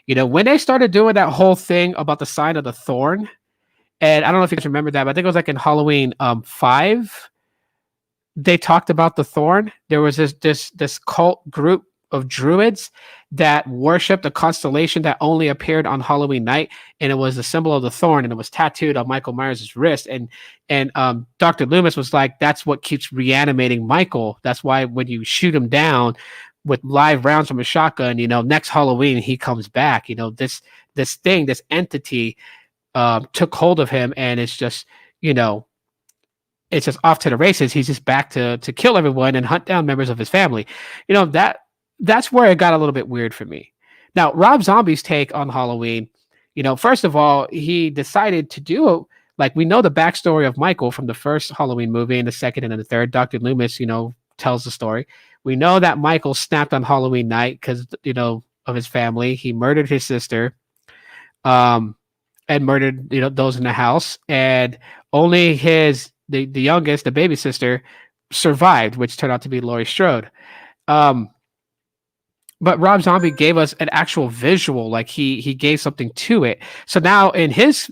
Speaker 1: When they started doing that whole thing about the sign of the thorn, and I don't know if you guys remember that, but I think it was like in Halloween 5, they talked about the thorn. There was this cult group of druids that worshipped a constellation that only appeared on Halloween night, and it was the symbol of the thorn, and it was tattooed on Michael Myers' wrist. And Dr. Loomis was like, "That's what keeps reanimating Michael. That's why when you shoot him down with live rounds from a shotgun, next Halloween he comes back. This thing, this entity, took hold of him, and it's just it's just off to the races. He's just back to kill everyone and hunt down members of his family. That's where it got a little bit weird for me. Now, Rob Zombie's take on Halloween, first of all, he decided to do like we know the backstory of Michael from the first Halloween movie and the second and the third. Dr. Loomis, tells the story. We know that Michael snapped on Halloween night because of his family. He murdered his sister, and murdered those in the house, and only the youngest, the baby sister, survived, which turned out to be Laurie Strode. But Rob Zombie gave us an actual visual, like he gave something to it. So now in his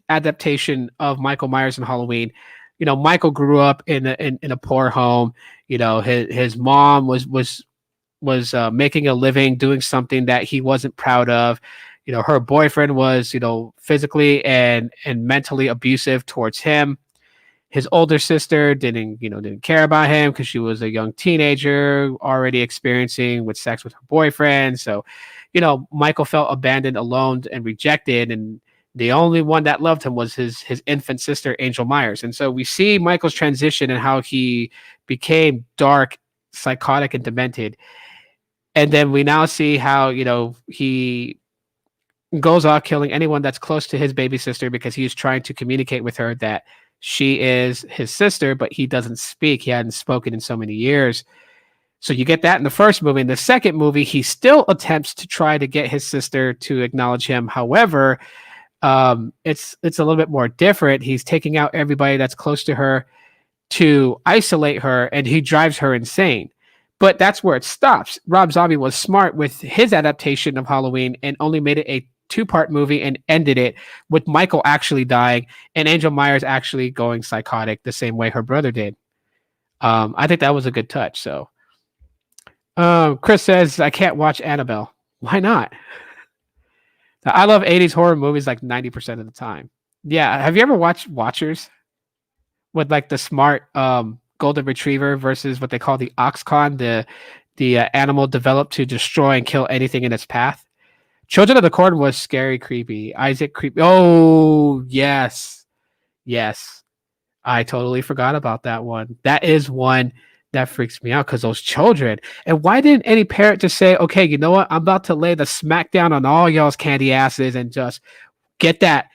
Speaker 1: adaptation of Michael Myers and Halloween, Michael grew up in a poor home. His mom was making a living doing something that he wasn't proud of. Her boyfriend was physically and mentally abusive towards him. His older sister didn't care about him because she was a young teenager already experiencing with sex with her boyfriend. So, Michael felt abandoned, alone, and rejected. And the only one that loved him was his infant sister, Angel Myers. And so we see Michael's transition and how he became dark, psychotic, and demented. And then we now see how, he goes off killing anyone that's close to his baby sister because he's trying to communicate with her that she is his sister, but he doesn't speak. He hadn't spoken in so many years. So you get that in the first movie. In the second movie, he still attempts to try to get his sister to acknowledge him. However, it's a little bit more different. He's taking out everybody that's close to her to isolate her, and he drives her insane. But that's where it stops. Rob Zombie was smart with his adaptation of Halloween and only made it a 2-part movie and ended it with Michael actually dying and Angel Myers actually going psychotic the same way her brother did. I think that was a good touch. So Chris says, I can't watch Annabelle. Why not? I love 80s horror movies like 90% of the time. Yeah. Have you ever watched Watchers with like the smart golden retriever versus what they call the oxcon, the animal developed to destroy and kill anything in its path? Children of the Corn was scary, creepy. Isaac creepy. Oh yes, yes. I totally forgot about that one. That is one that freaks me out because those children. And why didn't any parent just say, "Okay, you know what? I'm about to lay the smackdown on all y'all's candy asses and just get that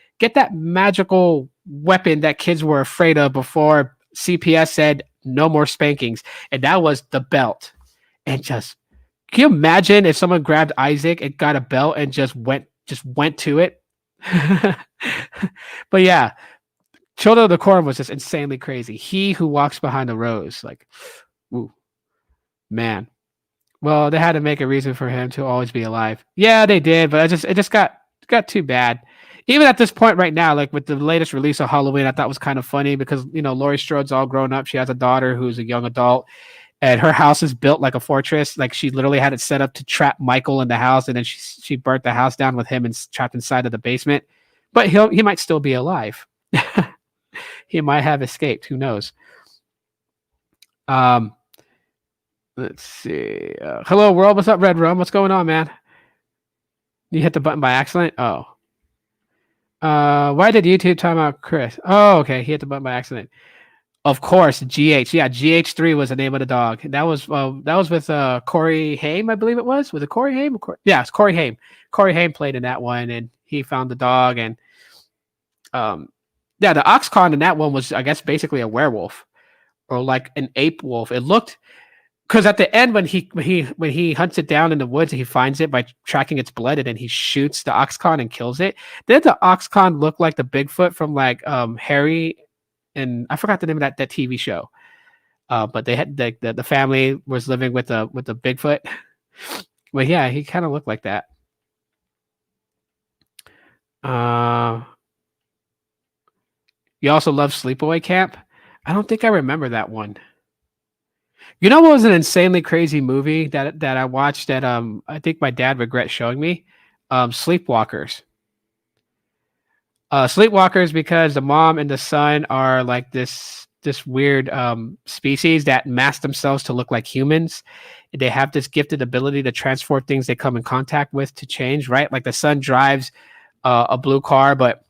Speaker 1: magical weapon that kids were afraid of before CPS said no more spankings." And that was the belt. And just can you imagine if someone grabbed Isaac and got a belt and just went to it? But yeah, Children of the Corn was just insanely crazy. He who walks behind the rose, like, ooh, man. Well, they had to make a reason for him to always be alive. Yeah, they did, but it just got too bad. Even at this point right now, like with the latest release of Halloween, I thought was kind of funny because Laurie Strode's all grown up. She has a daughter who's a young adult, and her house is built like a fortress. Like she literally had it set up to trap Michael in the house, and then she burnt the house down with him and trapped inside of the basement. But he might still be alive. He might have escaped. Who knows? Let's see. Hello, world. What's up, Red Rum? What's going on, man? You hit the button by accident? Oh. Why did YouTube time out Chris? Oh, okay. He hit the button by accident. Of course, GH. Yeah, GH3 was the name of the dog. That was with Corey Haim, I believe it was. Was it Corey Haim? Yeah, it's Corey Haim. Corey Haim played in that one, and he found the dog. And yeah, the Oxcon in that one was, I guess, basically a werewolf or like an ape wolf. It looked, because at the end when he hunts it down in the woods, he finds it by tracking its blood, and then he shoots the Oxcon and kills it. Did the Oxcon look like the Bigfoot from like Harry? And I forgot the name of that TV show. But they had the family was living with the Bigfoot. But yeah, he kind of looked like that. You also love Sleepaway Camp? I don't think I remember that one. You know what was an insanely crazy movie that I watched that I think my dad regrets showing me? Sleepwalkers. Sleepwalkers, because the mom and the son are like this weird species that mask themselves to look like humans. They have this gifted ability to transform things they come in contact with to change, right? Like the son drives a blue car, but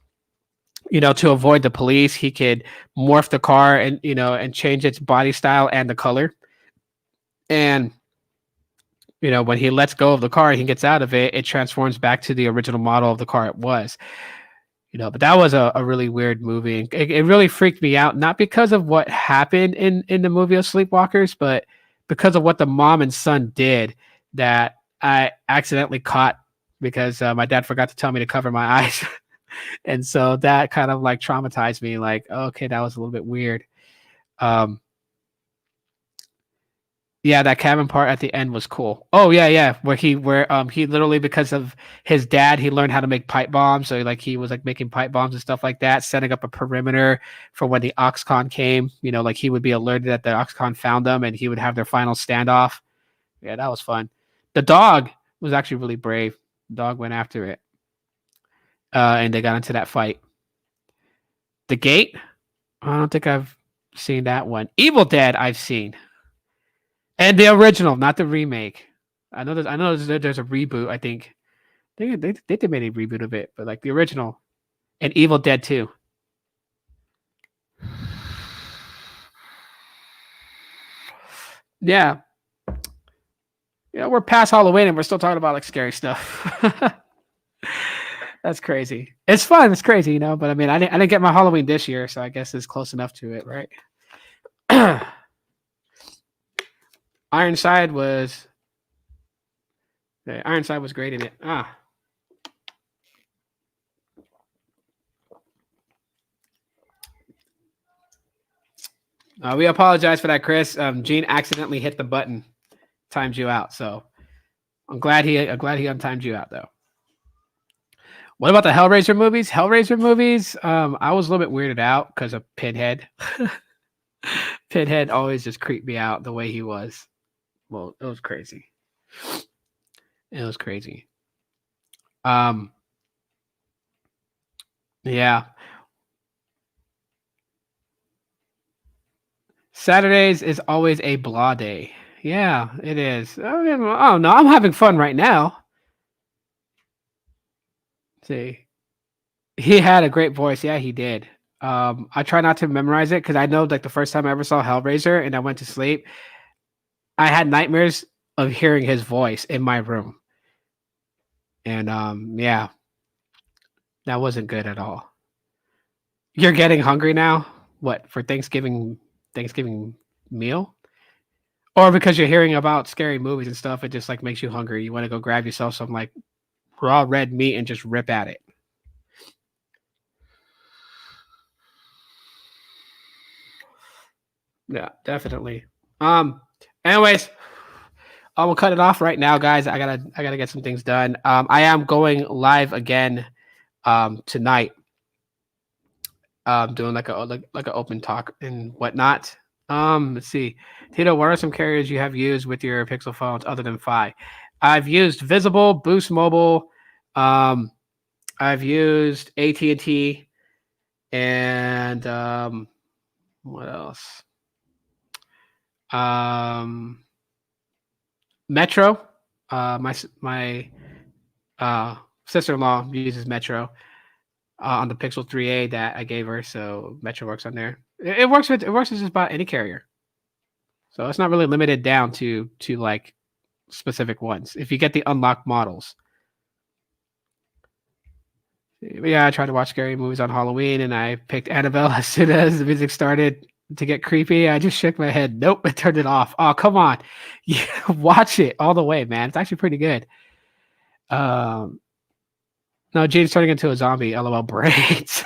Speaker 1: to avoid the police, he could morph the car and change its body style and the color. And when he lets go of the car, he gets out of it, it transforms back to the original model of the car it was. But that was a really weird movie. It really freaked me out, not because of what happened in the movie of Sleepwalkers, but because of what the mom and son did that I accidentally caught because my dad forgot to tell me to cover my eyes. And so that kind of like traumatized me, like, okay, that was a little bit weird. Yeah, that cabin part at the end was cool. Oh yeah, where he literally, because of his dad, he learned how to make pipe bombs. So like he was like making pipe bombs and stuff like that, setting up a perimeter for when the Oxcon came. Like he would be alerted that the Oxcon found them, and he would have their final standoff. Yeah, that was fun. The dog was actually really brave. The dog went after it, and they got into that fight. The Gate? I don't think I've seen that one. Evil Dead, I've seen. And the original, not the remake. I know there's a reboot. I think they made a reboot of it, but like the original, and Evil Dead 2. Yeah, we're past Halloween and we're still talking about like scary stuff. That's crazy. It's fun. It's crazy, But I mean, I didn't get my Halloween this year, so I guess it's close enough to it, right? Ironside was great in it. We apologize for that, Chris. Gene accidentally hit the button, timed you out. So I'm glad he untimed you out, though. What about the Hellraiser movies? I was a little bit weirded out because of Pinhead. Pinhead always just creeped me out the way he was. Well, it was crazy. Yeah. Saturdays is always a blah day. Yeah, it is. I mean, oh no, I'm having fun right now. See, he had a great voice. Yeah, he did. I try not to memorize it because I know like the first time I ever saw Hellraiser and I went to sleep, I had nightmares of hearing his voice in my room. And yeah, that wasn't good at all. You're getting hungry now? What, for Thanksgiving meal? Or because you're hearing about scary movies and stuff, it just like makes you hungry. You want to go grab yourself some like raw red meat and just rip at it. Yeah, definitely. Anyways, I will cut it off right now, guys. I gotta get some things done. I am going live again tonight. Doing like an open talk and whatnot. Let's see. Tito, what are some carriers you have used with your Pixel phones other than Fi? I've used Visible, Boost Mobile. I've used AT&T, and what else? Metro. My sister-in-law uses Metro on the Pixel 3a that I gave her, so Metro works on there. It works with just about any carrier, so it's not really limited down to like specific ones. If you get the unlocked models. Yeah, I tried to watch scary movies on Halloween, and I picked Annabelle as soon as the music started to get creepy. I just shook my head. Nope, I turned it off. Oh, come on. Yeah, watch it all the way, man. It's actually pretty good. No, Jane's turning into a zombie. LOL brains.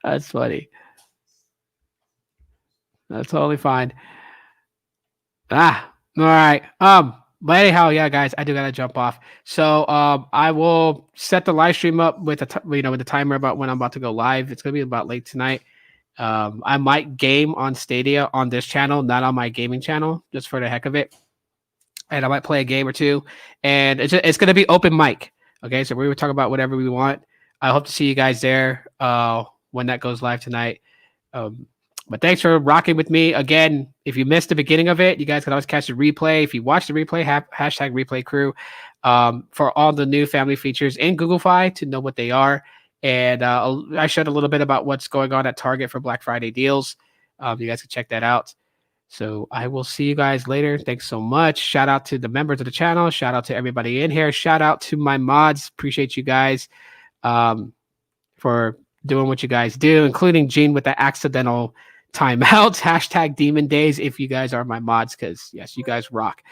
Speaker 1: That's funny. That's totally fine. All right. But anyhow, yeah, guys, I do gotta jump off. So I will set the live stream up with with the timer about when I'm about to go live. It's gonna be about late tonight. I might game on Stadia on this channel, not on my gaming channel, just for the heck of it. And I might play a game or two. And it's gonna be open mic. Okay, so we were talking about whatever we want. I hope to see you guys there when that goes live tonight. But thanks for rocking with me. Again, if you missed the beginning of it, you guys can always catch the replay. If you watch the replay, hashtag replay crew for all the new family features in Google Fi to know what they are. And I showed a little bit about what's going on at Target for Black Friday deals. You guys can check that out. So I will see you guys later. Thanks so much. Shout out to the members of the channel. Shout out to everybody in here. Shout out to my mods. Appreciate you guys for doing what you guys do, including Gene with the accidental timeouts. Hashtag Demon Days if you guys are my mods, because yes, you guys rock.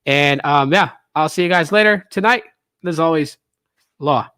Speaker 1: And yeah, I'll see you guys later tonight. As always, Law.